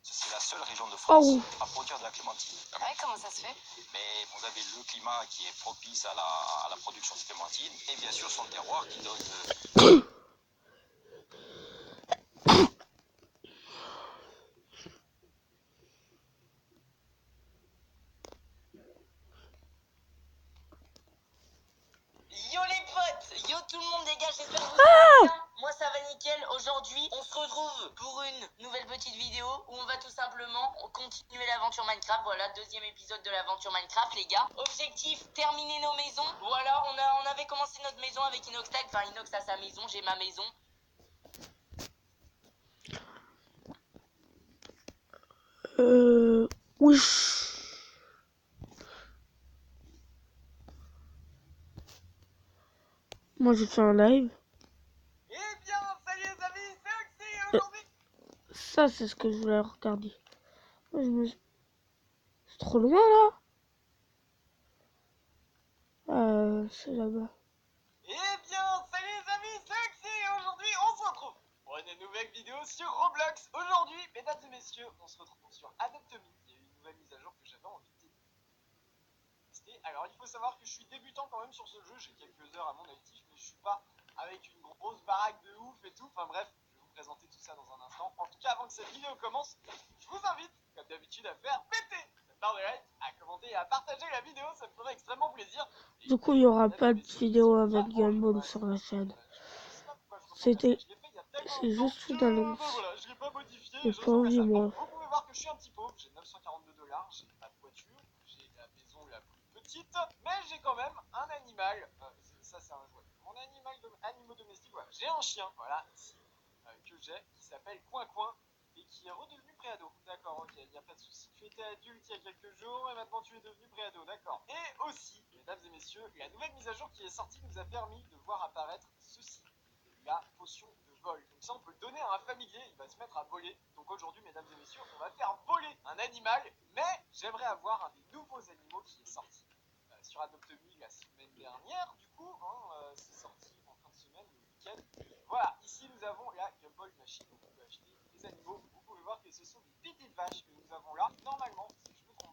c'est la seule région de Oh France oui. à produire de la clémentine. Ouais, comment ça se fait? Mais vous avez le climat qui est propice à la production de clémentine et bien sûr son terroir qui donne... Yo les potes, yo tout le monde les gars, j'espère que vous allez bien. Moi ça va nickel. Aujourd'hui on se retrouve pour une nouvelle petite vidéo où on va tout simplement continuer l'aventure Minecraft. Voilà, deuxième épisode de l'aventure Minecraft les gars. Objectif, terminer nos maisons. Voilà, on avait commencé notre maison avec Inoxtag. Enfin Inox a sa maison, j'ai ma maison. Oui. Moi, j'ai fait un live. Eh bien, salut les amis, c'est Oxy et aujourd'hui... Ça, c'est ce que je voulais regarder. Moi, c'est trop loin, là. C'est là-bas. Eh bien, salut les amis, c'est Oxy et aujourd'hui on se retrouve pour une nouvelle vidéo sur Roblox. Aujourd'hui, mesdames et messieurs, on se retrouve sur Adopt Me. Il y a eu une nouvelle mise à jour que j'avais envie de tester. Alors, il faut savoir que je suis débutant quand même sur ce jeu. J'ai quelques heures à mon actif, mais je suis pas avec une grosse baraque de ouf et tout. Enfin bref, je vais vous présenter tout ça dans un instant. En tout cas, avant que cette vidéo commence, je vous invite, comme d'habitude, à faire péter cette barre de like, à commenter et à partager la vidéo. Ça me ferait extrêmement plaisir. Du coup, il n'y aura pas de vidéo avec Gumball sur la chaîne. C'était... C'est juste une annonce. Voilà, je l'ai pas modifié. J'ai pas envie, moi. Vous pouvez voir que je suis un petit pauvre. J'ai 942 $. J'ai pas de voiture. J'ai la maison la plus petite. Mais j'ai quand même un animal. Ça, c'est un jouet. Mon animaux domestiques, voilà. J'ai un chien, voilà, ici, que j'ai, qui s'appelle Coin Coin et qui est redevenu préado. D'accord, ok, il n'y a pas de souci. Tu étais adulte il y a quelques jours et maintenant tu es devenu préado, d'accord. Et aussi, mesdames et messieurs, la nouvelle mise à jour qui est sortie nous a permis de voir apparaître ceci. La potion de vol. Donc ça, on peut le donner à un familier, il va se mettre à voler. Donc aujourd'hui, mesdames et messieurs, on va faire voler un animal, mais j'aimerais avoir un des nouveaux animaux qui est sorti sur Adopt Me la semaine dernière. Du coup, c'est sorti en fin de semaine, le week-end. Voilà, ici nous avons la Gumball Machine, où on peut acheter des animaux. Vous pouvez voir que ce sont des petites vaches que nous avons là. Normalement, si je me trompe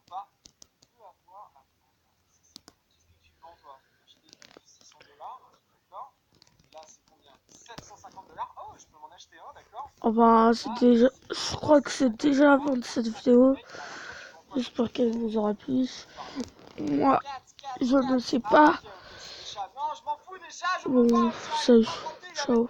Enfin, je crois que c'est déjà la fin de cette vidéo. J'espère qu'elle vous aura plu. Moi, je ne sais pas. Bon, salut, ciao.